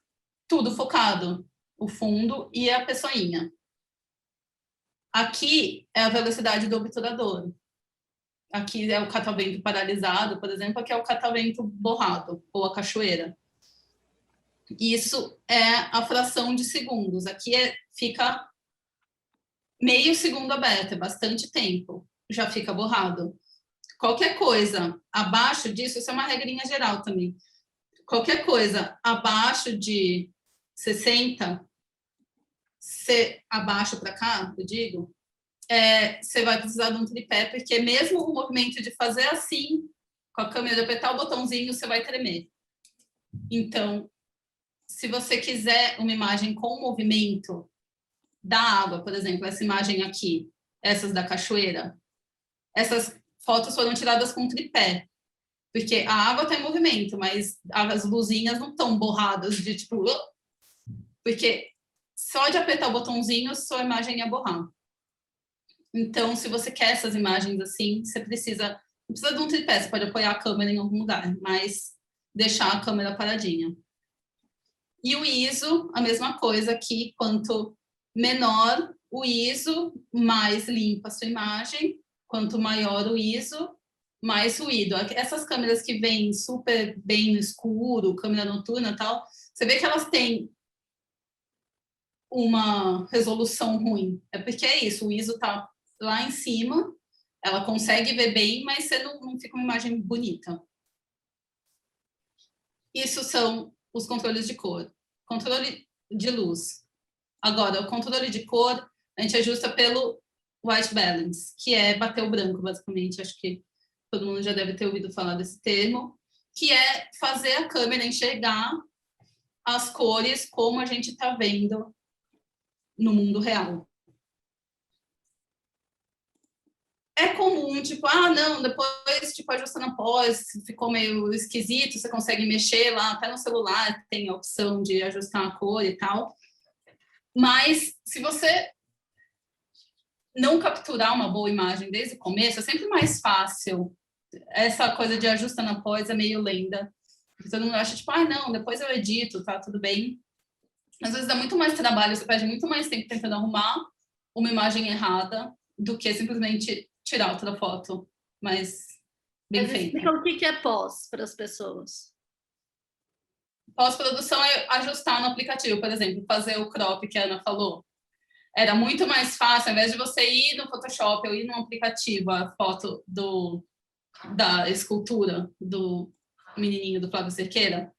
tudo focado, o fundo e a pessoinha. Aqui é a velocidade do obturador. Aqui é o catavento paralisado, por exemplo, aqui é o catavento borrado, ou a cachoeira. Isso é a fração de segundos. Aqui fica meio segundo aberto, é bastante tempo. Já fica borrado. Qualquer coisa abaixo disso, isso é uma regrinha geral também. Qualquer coisa abaixo de 60, abaixo para cá, eu digo, você vai precisar de um tripé, porque mesmo o movimento de fazer assim, com a câmera, apertar o botãozinho, você vai tremer. Então, se você quiser uma imagem com movimento da água, por exemplo, essa imagem aqui, essas da cachoeira, essas fotos foram tiradas com tripé, porque a água está em movimento, mas as luzinhas não estão borradas de tipo... Porque só de apertar o botãozinho, sua imagem ia borrar. Então, se você quer essas imagens assim, você precisa... Não precisa de um tripé, você pode apoiar a câmera em algum lugar, mas deixar a câmera paradinha. E o ISO, a mesma coisa aqui, quanto menor o ISO, mais limpa a sua imagem, quanto maior o ISO, mais ruído. Essas câmeras que vêm super bem no escuro, câmera noturna e tal, você vê que elas têm uma resolução ruim. É porque é isso, o ISO tá lá em cima, ela consegue ver bem, mas você não fica uma imagem bonita. Isso são os controles de cor. Controle de luz. Agora, o controle de cor, a gente ajusta pelo white balance, que é bater o branco, basicamente. Acho que todo mundo já deve ter ouvido falar desse termo, que é fazer a câmera enxergar as cores como a gente está vendo no mundo real. É comum, tipo, não, depois, tipo, ajustando a pós, ficou meio esquisito, você consegue mexer lá, até no celular tem a opção de ajustar a cor e tal. Mas, se você não capturar uma boa imagem desde o começo, é sempre mais fácil. Essa coisa de ajustar na pós é meio lenda. Porque todo mundo acha, tipo, não, depois eu edito, tá tudo bem. Às vezes dá muito mais trabalho, você perde muito mais tempo tentando arrumar uma imagem errada do que simplesmente tirar outra foto, mas bem feita. Explica o que é pós para as pessoas. Pós-produção é ajustar no aplicativo, por exemplo, fazer o crop que a Ana falou. Era muito mais fácil, ao invés de você ir no Photoshop ou ir no aplicativo, a foto da escultura do menininho do Flávio Cerqueira.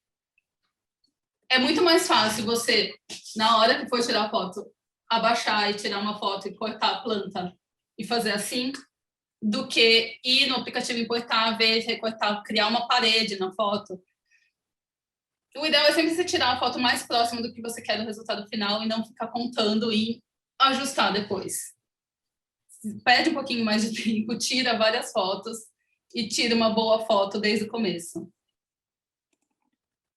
É muito mais fácil você, na hora que for tirar a foto, abaixar e tirar uma foto e cortar a planta e fazer assim, do que ir no aplicativo, importar, ver, recortar, criar uma parede na foto. O ideal é sempre você tirar a foto mais próxima do que você quer do resultado final e não ficar contando e ajustar depois. Perde um pouquinho mais de tempo, tira várias fotos e tira uma boa foto desde o começo.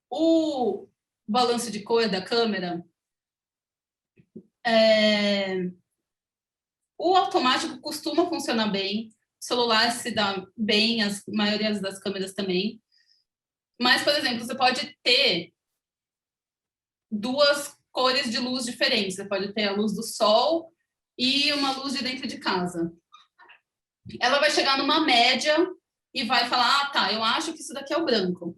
O balanço de cor da câmera, o automático costuma funcionar bem, o celular se dá bem, as maioria das câmeras também. Mas, por exemplo, você pode ter duas cores de luz diferentes. Você pode ter a luz do sol e uma luz de dentro de casa. Ela vai chegar numa média e vai falar, ah, tá, eu acho que isso daqui é o branco.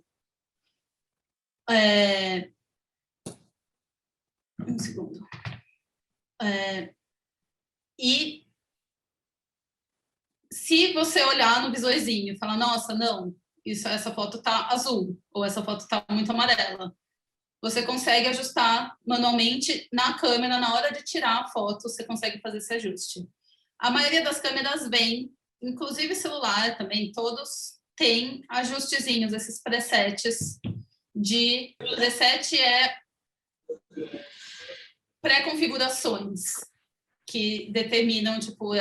Um segundo. E se você olhar no visorzinho e falar, nossa, não, essa foto tá azul, ou essa foto tá muito amarela, você consegue ajustar manualmente na câmera, na hora de tirar a foto, você consegue fazer esse ajuste. A maioria das câmeras vem, inclusive celular também, todos têm ajustezinhos, esses presets de... Preset é pré-configurações que determinam, tipo,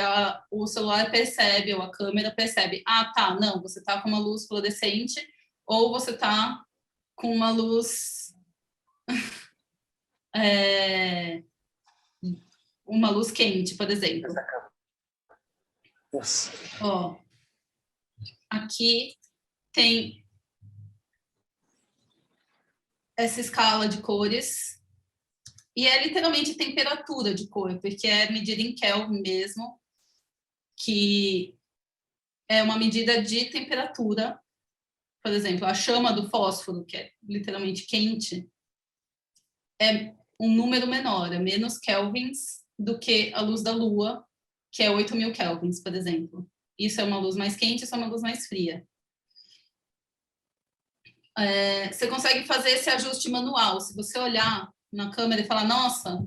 o celular percebe, ou a câmera percebe, ah, tá, não, você tá com uma luz fluorescente, ou você tá com uma luz... uma luz quente, por exemplo. Ó, aqui tem essa escala de cores e é literalmente temperatura de cor, porque é medida em Kelvin mesmo, que é uma medida de temperatura. Por exemplo, a chama do fósforo, que é literalmente quente, é um número menor, é menos kelvins do que a luz da Lua, que é 8.000 kelvins, por exemplo. Isso é uma luz mais quente, isso é uma luz mais fria. Você consegue fazer esse ajuste manual. Se você olhar na câmera e falar, nossa,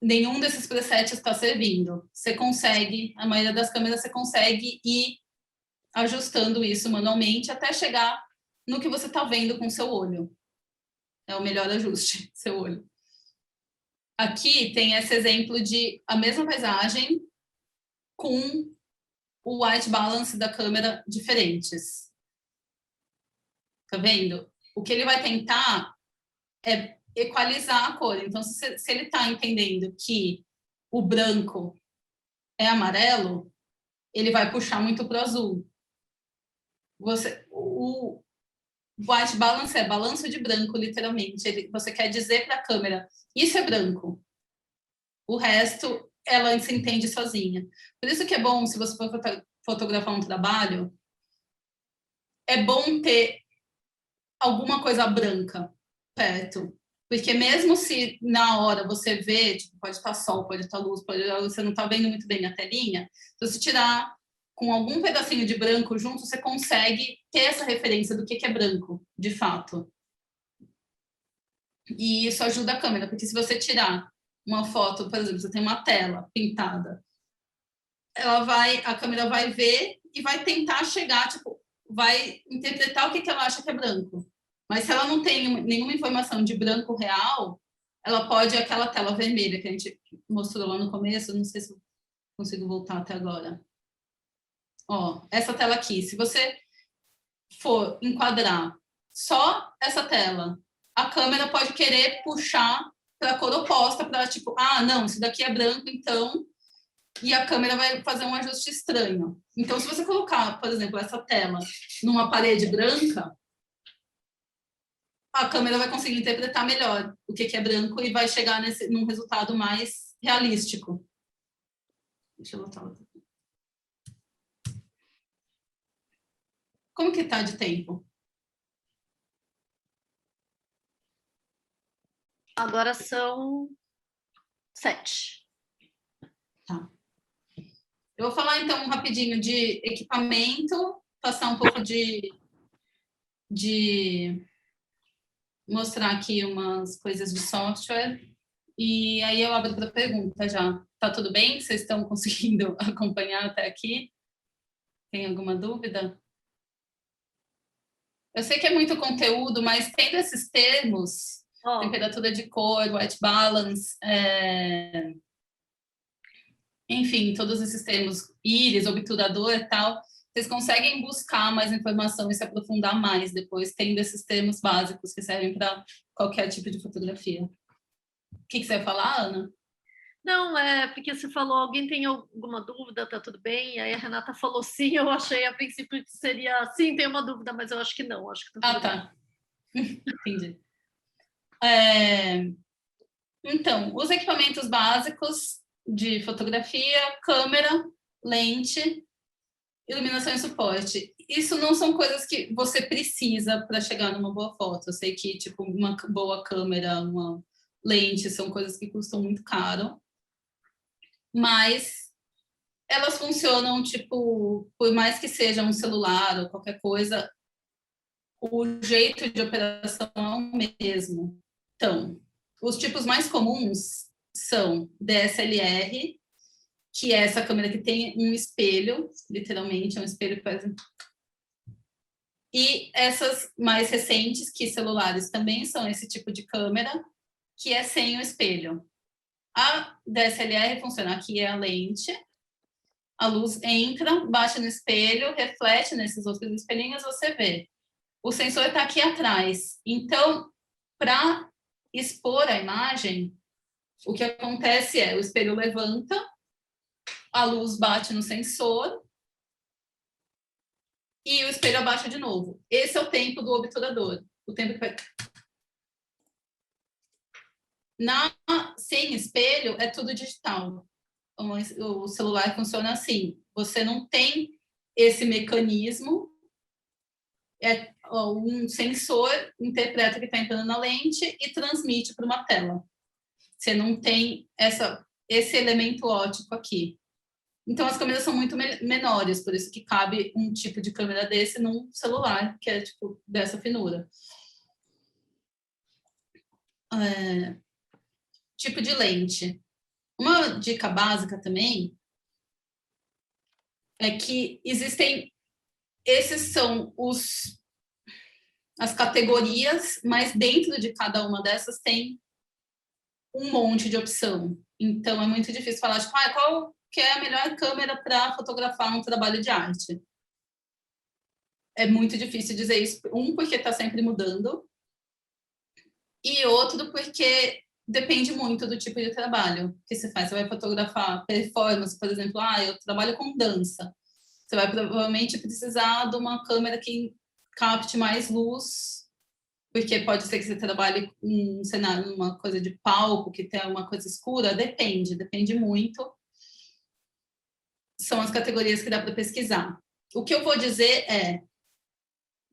nenhum desses presets está servindo. Você consegue, a maioria das câmeras, você consegue ir ajustando isso manualmente até chegar no que você está vendo com o seu olho. É o melhor ajuste, seu olho. Aqui tem esse exemplo de a mesma paisagem com o white balance da câmera diferentes. Tá vendo? O que ele vai tentar é equalizar a cor. Então, se ele está entendendo que o branco é amarelo, ele vai puxar muito para o azul. O white balance é balanço de branco, literalmente. Você quer dizer para a câmera, isso é branco. O resto, ela se entende sozinha. Por isso que é bom, se você for fotografar um trabalho, é bom ter alguma coisa branca perto. Porque mesmo se na hora você vê, tipo, pode estar sol, pode estar luz, você não está vendo muito bem a telinha, se você tirar com algum pedacinho de branco junto, você consegue ter essa referência do que é branco, de fato. E isso ajuda a câmera, porque se você tirar uma foto, por exemplo, você tem uma tela pintada, a câmera vai ver e vai tentar chegar, tipo, vai interpretar o que ela acha que é branco. Mas se ela não tem nenhuma informação de branco real, ela pode aquela tela vermelha que a gente mostrou lá no começo, não sei se eu consigo voltar até agora. Ó, essa tela aqui, se você for enquadrar só essa tela, a câmera pode querer puxar para a cor oposta, para tipo, ah, não, isso daqui é branco, então... E a câmera vai fazer um ajuste estranho. Então, se você colocar, por exemplo, essa tela numa parede branca, a câmera vai conseguir interpretar melhor o que é branco e vai chegar num resultado mais realístico. Deixa eu botar outra. Como que tá de tempo? Agora são 7. Tá. Eu vou falar, então, rapidinho de equipamento, passar um pouco de mostrar aqui umas coisas de software, e aí eu abro para pergunta já. Tá tudo bem? Vocês estão conseguindo acompanhar até aqui? Tem alguma dúvida? Eu sei que é muito conteúdo, mas tendo esses termos, temperatura de cor, white balance, enfim, todos esses termos, íris, obturador e tal, vocês conseguem buscar mais informação e se aprofundar mais depois, tendo esses termos básicos que servem para qualquer tipo de fotografia. O que você vai falar, Ana? Não, porque você falou, alguém tem alguma dúvida, tá tudo bem? Aí a Renata falou sim, eu achei a princípio que seria sim, tem uma dúvida, mas eu acho que não, acho que tá tudo bem. Entendi. Então, os equipamentos básicos de fotografia, câmera, lente, iluminação e suporte. Isso não são coisas que você precisa para chegar numa boa foto. Eu sei que, tipo, uma boa câmera, uma lente, são coisas que custam muito caro, mas elas funcionam, tipo, por mais que seja um celular ou qualquer coisa, o jeito de operação é o mesmo. Então, os tipos mais comuns são DSLR, que é essa câmera que tem um espelho, literalmente, é um espelho que faz... E essas mais recentes, que celulares também são esse tipo de câmera, que é sem o espelho. A DSLR funciona, aqui é a lente, a luz entra, bate no espelho, reflete nesses outros espelhinhos, você vê. O sensor está aqui atrás. Então, para expor a imagem, o que acontece é, o espelho levanta, a luz bate no sensor e o espelho abaixa de novo. Esse é o tempo do obturador. O tempo que vai... Sem espelho, é tudo digital. O celular funciona assim. Você não tem esse mecanismo. Um sensor interpreta o que está entrando na lente e transmite para uma tela. Você não tem esse elemento óptico aqui. Então, as câmeras são muito menores, por isso que cabe um tipo de câmera desse num celular, que é tipo dessa finura. Tipo de lente. Uma dica básica também é que existem... Esses são as categorias, mas dentro de cada uma dessas tem um monte de opção. Então, é muito difícil falar, tipo, qual que é a melhor câmera para fotografar um trabalho de arte? É muito difícil dizer isso. Um, porque está sempre mudando. E outro, porque depende muito do tipo de trabalho que você faz. Você vai fotografar performance, por exemplo. Eu trabalho com dança. Você vai provavelmente precisar de uma câmera que capte mais luz, porque pode ser que você trabalhe em um cenário, numa coisa de palco, que tem uma coisa escura. Depende muito. São as categorias que dá para pesquisar. O que eu vou dizer é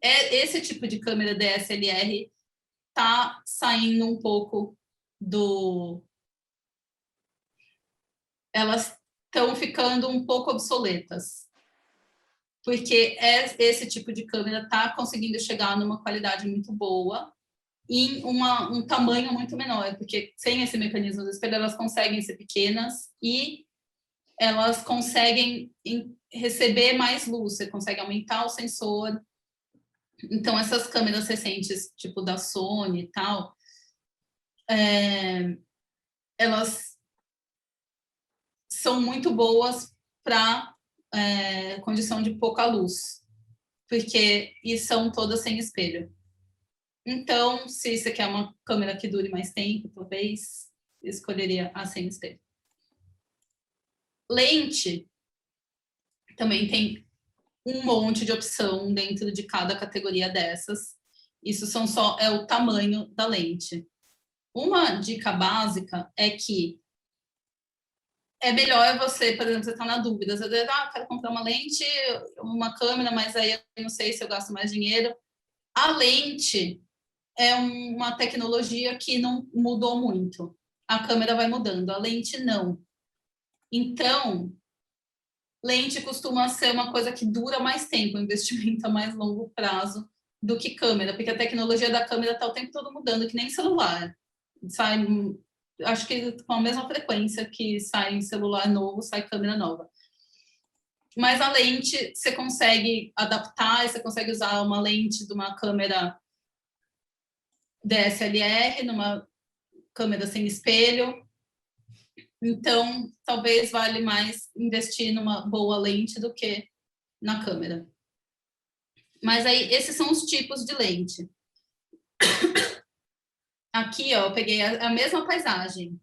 esse tipo de câmera DSLR está saindo um pouco do... Elas estão ficando um pouco obsoletas, porque esse tipo de câmera está conseguindo chegar numa qualidade muito boa em um tamanho muito menor, porque sem esse mecanismo do espelho, elas conseguem ser pequenas e elas conseguem receber mais luz, você consegue aumentar o sensor. Então, essas câmeras recentes, tipo da Sony e tal, elas são muito boas para condição de pouca luz, e são todas sem espelho. Então, se você quer uma câmera que dure mais tempo, talvez escolheria a sem espelho. Lente também tem um monte de opção dentro de cada categoria dessas. Isso é o tamanho da lente. Uma dica básica é que é melhor você, por exemplo, você está na dúvida, você diz, quero comprar uma lente, uma câmera, mas aí eu não sei se eu gasto mais dinheiro. A lente é uma tecnologia que não mudou muito. A câmera vai mudando, a lente não. Então, lente costuma ser uma coisa que dura mais tempo, um investimento a mais longo prazo do que câmera, porque a tecnologia da câmera está o tempo todo mudando, que nem celular. Acho que com a mesma frequência que sai celular novo, sai câmera nova. Mas a lente, você consegue adaptar, você consegue usar uma lente de uma câmera DSLR, numa câmera sem espelho. Então, talvez vale mais investir numa boa lente do que na câmera. Mas aí, esses são os tipos de lente. Aqui, ó, eu peguei a mesma paisagem.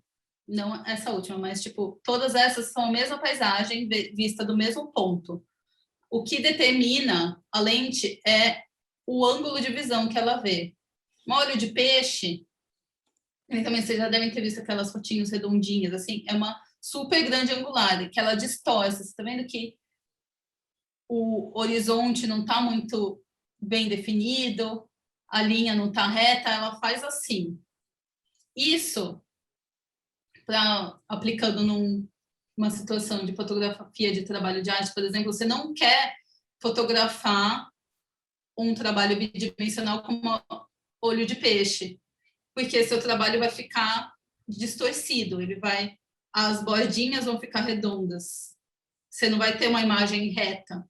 Não essa última, mas, tipo, todas essas são a mesma paisagem vista do mesmo ponto. O que determina a lente é o ângulo de visão que ela vê. Um olho de peixe, e também vocês já devem ter visto aquelas fotinhos redondinhas, assim, é uma super grande angular, que ela distorce. Você está vendo que o horizonte não está muito bem definido, a linha não está reta, ela faz assim. Isso, aplicando numa situação de fotografia de trabalho de arte, por exemplo, você não quer fotografar um trabalho bidimensional como olho de peixe, porque seu trabalho vai ficar distorcido, as bordinhas vão ficar redondas. Você não vai ter uma imagem reta.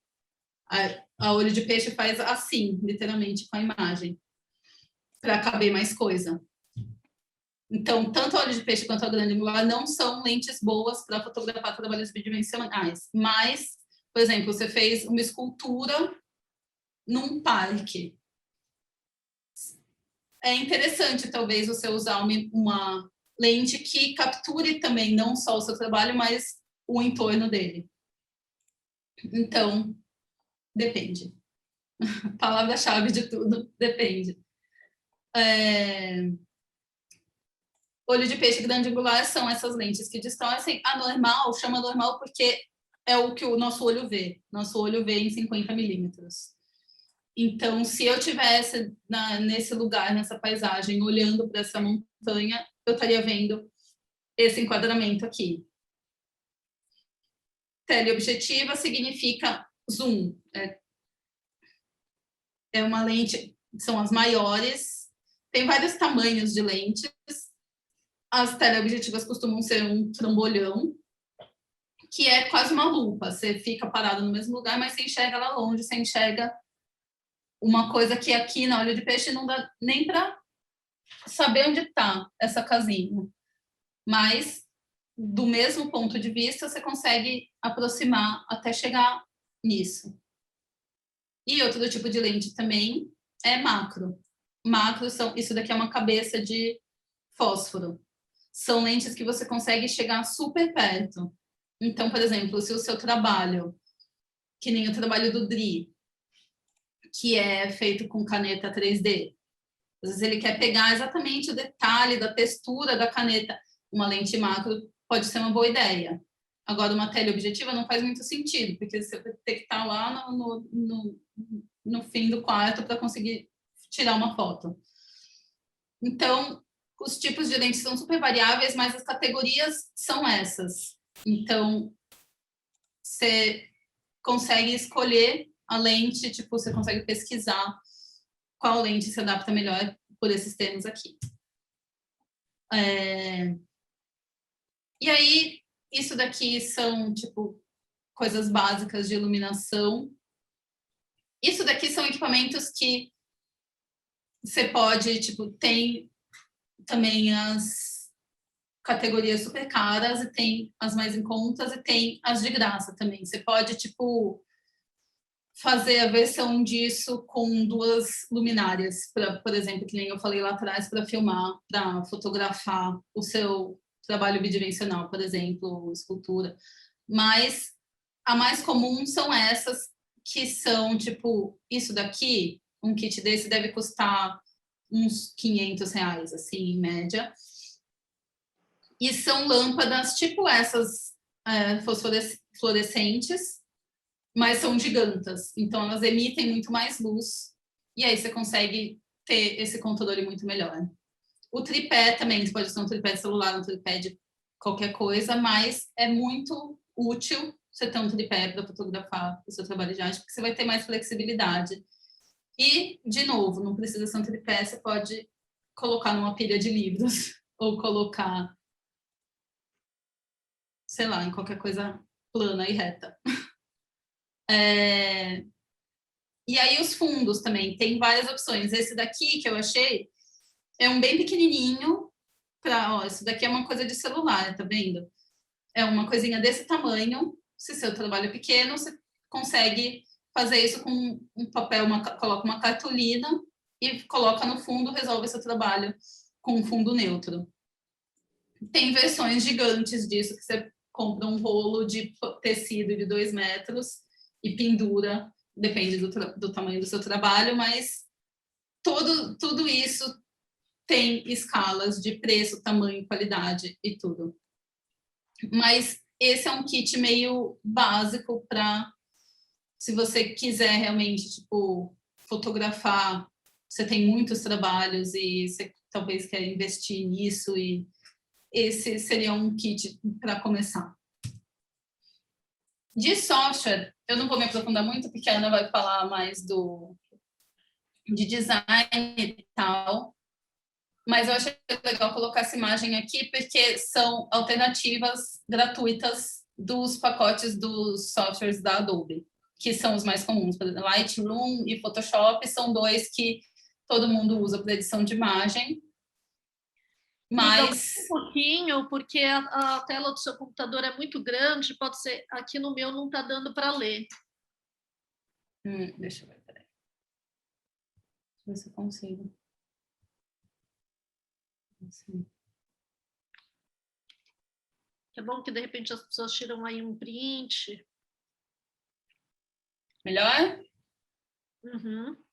A olho de peixe faz assim, literalmente, com a imagem, para caber mais coisa. Então, tanto a olho de peixe quanto a grande angular não são lentes boas para fotografar trabalhos bidimensionais. Mas, por exemplo, você fez uma escultura num parque. É interessante, talvez, você usar uma lente que capture também não só o seu trabalho, mas o entorno dele. Então, depende. Palavra-chave de tudo, depende. Olho de peixe grande angular são essas lentes que distorcem. A normal, chama normal porque é o que o nosso olho vê. Nosso olho vê em 50 milímetros. Então, se eu tivesse nesse lugar, nessa paisagem, olhando para essa montanha, eu estaria vendo esse enquadramento aqui. Teleobjetiva significa zoom. É uma lente, são as maiores. Tem vários tamanhos de lentes. As teleobjetivas costumam ser um trambolhão, que é quase uma lupa. Você fica parado no mesmo lugar, mas você enxerga lá longe, você enxerga uma coisa que aqui na olho de peixe não dá nem para saber onde está essa casinha. Mas, do mesmo ponto de vista, você consegue aproximar até chegar nisso. E outro tipo de lente também é macro. Macro isso daqui é uma cabeça de fósforo. São lentes que você consegue chegar super perto. Então, por exemplo, se o seu trabalho, que nem o trabalho do Dri, que é feito com caneta 3D, às vezes ele quer pegar exatamente o detalhe da textura da caneta. Uma lente macro pode ser uma boa ideia. Agora, uma teleobjetiva não faz muito sentido, porque você vai ter que estar lá no fim do quarto para conseguir tirar uma foto. Então, os tipos de lentes são super variáveis, mas as categorias são essas. Então, você consegue escolher a lente, tipo, você consegue pesquisar qual lente se adapta melhor por esses termos aqui. E aí, isso daqui são, tipo, coisas básicas de iluminação. Isso daqui são equipamentos que você pode, tipo, tem também as categorias super caras e tem as mais em contas e tem as de graça também. Você pode, tipo, fazer a versão disso com 2 luminárias, por exemplo, que nem eu falei lá atrás, para filmar, para fotografar o seu trabalho bidimensional, por exemplo, escultura. Mas a mais comum são essas que são, tipo, isso daqui, um kit desse deve custar uns R$500, assim, em média. E são lâmpadas tipo essas fluorescentes, mas são gigantas. Então, elas emitem muito mais luz. E aí você consegue ter esse controle muito melhor. O tripé também, você pode ser um tripé de celular, um tripé de qualquer coisa, mas é muito útil você ter um tripé para fotografar o seu trabalho de arte, porque você vai ter mais flexibilidade. E, de novo, não precisa ser um tripé, você pode colocar numa pilha de livros ou colocar, sei lá, em qualquer coisa plana e reta. E aí os fundos também, tem várias opções. Esse daqui que eu achei é um bem pequenininho, esse daqui é uma coisa de celular, tá vendo? É uma coisinha desse tamanho. Se seu trabalho é pequeno, você consegue fazer isso com um papel, coloca uma cartolina e coloca no fundo, resolve seu trabalho com um fundo neutro. Tem versões gigantes disso, que você compra um rolo de tecido de 2 metros e pendura, depende do tamanho do seu trabalho, mas tudo isso tem escalas de preço, tamanho, qualidade e tudo. Mas esse é um kit meio básico para, se você quiser realmente, tipo, fotografar, você tem muitos trabalhos e você talvez quer investir nisso, e esse seria um kit para começar. De software, eu não vou me aprofundar muito, porque a Ana vai falar mais de design e tal, mas eu achei legal colocar essa imagem aqui, porque são alternativas gratuitas dos pacotes dos softwares da Adobe, que são os mais comuns. Por exemplo, Lightroom e Photoshop são dois que todo mundo usa para edição de imagem. Mas um pouquinho, porque a tela do seu computador é muito grande, pode ser, aqui no meu não está dando para ler. Deixa eu ver, peraí. Deixa eu ver se eu consigo. Assim. É bom que, de repente, as pessoas tiram aí um print. Melhor? Uhum.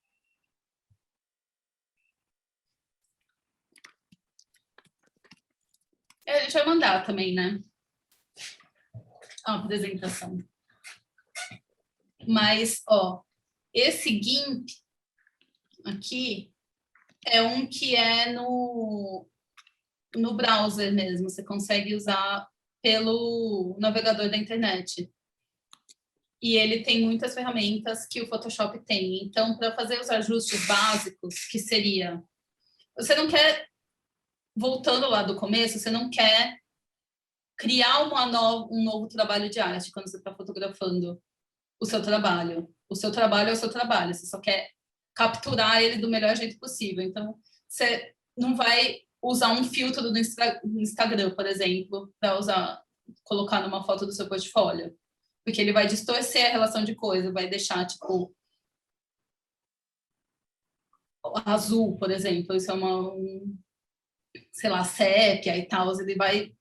A gente vai mandar também, né? A apresentação. Mas, ó, esse GIMP aqui é um que é no browser mesmo. Você consegue usar pelo navegador da internet. E ele tem muitas ferramentas que o Photoshop tem. Então, para fazer os ajustes básicos, que seria... Você não quer, voltando lá do começo, você não quer criar um novo trabalho de arte quando você está fotografando o seu trabalho. O seu trabalho é o seu trabalho, você só quer capturar ele do melhor jeito possível. Então, você não vai usar um filtro do Instagram, por exemplo, para colocar numa foto do seu portfólio, porque ele vai distorcer a relação de coisa, vai deixar, tipo, azul, por exemplo, isso é sei lá, sépia e tal, ele vai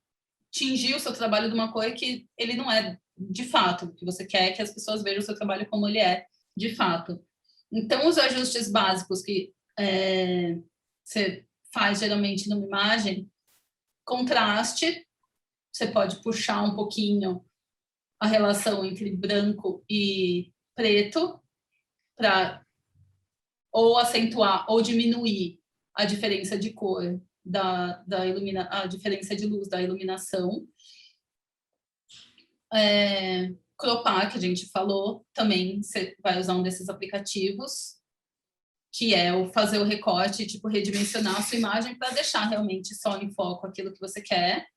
tingir o seu trabalho de uma cor que ele não é de fato, que você quer que as pessoas vejam o seu trabalho como ele é de fato. Então, os ajustes básicos que você faz geralmente numa imagem, contraste, você pode puxar um pouquinho a relação entre branco e preto para ou acentuar ou diminuir a diferença de cor a diferença de luz da iluminação. Cropar, que a gente falou, também você vai usar um desses aplicativos, que é fazer o recorte, tipo, redimensionar a sua imagem para deixar realmente só em foco aquilo que você quer.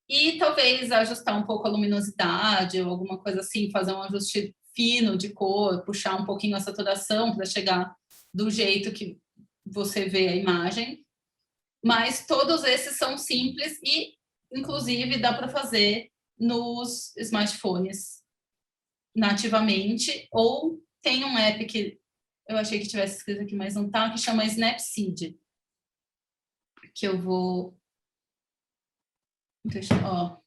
E talvez ajustar um pouco a luminosidade ou alguma coisa assim, fazer um ajuste fino de cor, puxar um pouquinho a saturação para chegar do jeito que você vê a imagem. Mas todos esses são simples e, inclusive, dá para fazer nos smartphones nativamente, ou tem um app que eu achei que tivesse escrito aqui, mas não tá, que chama Snapseed, que eu vou... Ó.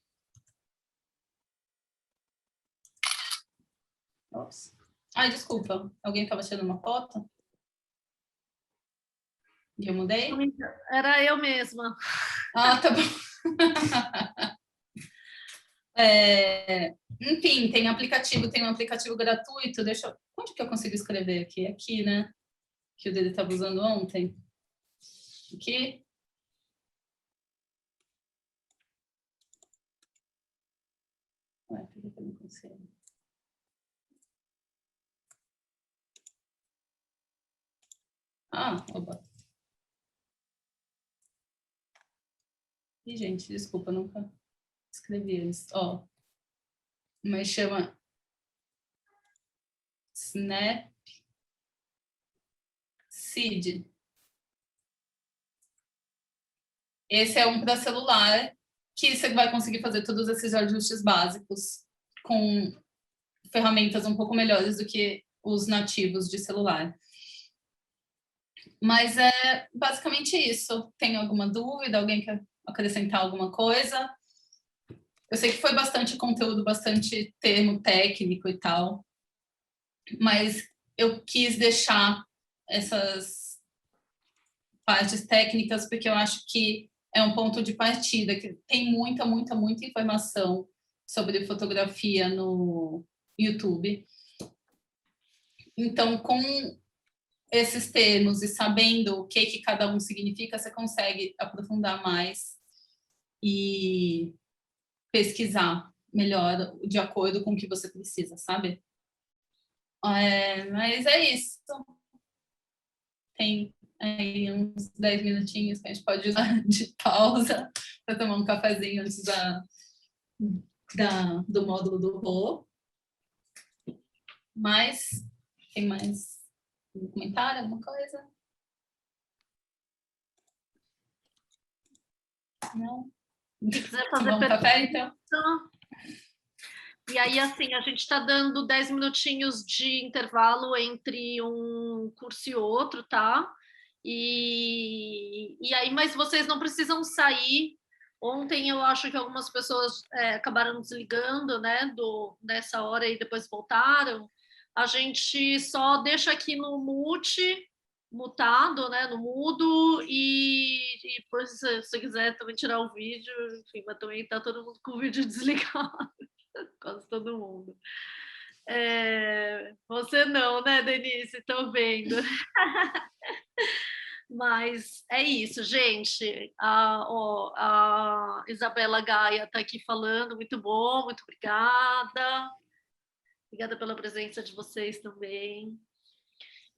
Ops. Ai, desculpa. Alguém estava tirando uma foto? E eu mudei? Era eu mesma. Ah, tá bom. Enfim, tem um aplicativo gratuito. Onde que eu consigo escrever aqui? Aqui, né? Que o dele estava usando ontem. Aqui. Ué, por que eu não consigo? Opa. Ih, gente, desculpa, nunca escrevi eles. Ó, mas chama Snapseed. Esse é um para celular, que você vai conseguir fazer todos esses ajustes básicos com ferramentas um pouco melhores do que os nativos de celular. Mas é basicamente isso. Tem alguma dúvida? Alguém quer acrescentar alguma coisa? Eu sei que foi bastante conteúdo, bastante termo técnico e tal, mas eu quis deixar essas partes técnicas, porque eu acho que é um ponto de partida, que tem muita informação sobre fotografia no YouTube. Então, com esses termos e sabendo o que cada um significa, você consegue aprofundar mais e pesquisar melhor de acordo com o que você precisa, sabe? Mas é isso. Tem aí uns 10 minutinhos que a gente pode usar de pausa para tomar um cafezinho antes do módulo do Rô. Mas tem mais um comentário, alguma coisa? Não? Se quiser fazer Tomar um café, então? E aí, assim, a gente está dando 10 minutinhos de intervalo entre um curso e outro, tá? E aí, mas vocês não precisam sair. Ontem eu acho que algumas pessoas acabaram desligando, né, nessa hora e depois voltaram. A gente só deixa aqui no mutado, né, no mudo, e depois, se você quiser também tirar o vídeo, enfim, mas também tá todo mundo com o vídeo desligado. Quase todo mundo. Você não, né, Denise? Estou vendo. Mas é isso, gente. A Isabela Gaia está aqui falando. Muito bom, muito obrigada. Obrigada pela presença de vocês também.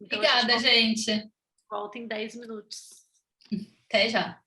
Então, obrigada, gente. Volta em 10 minutos. Até já.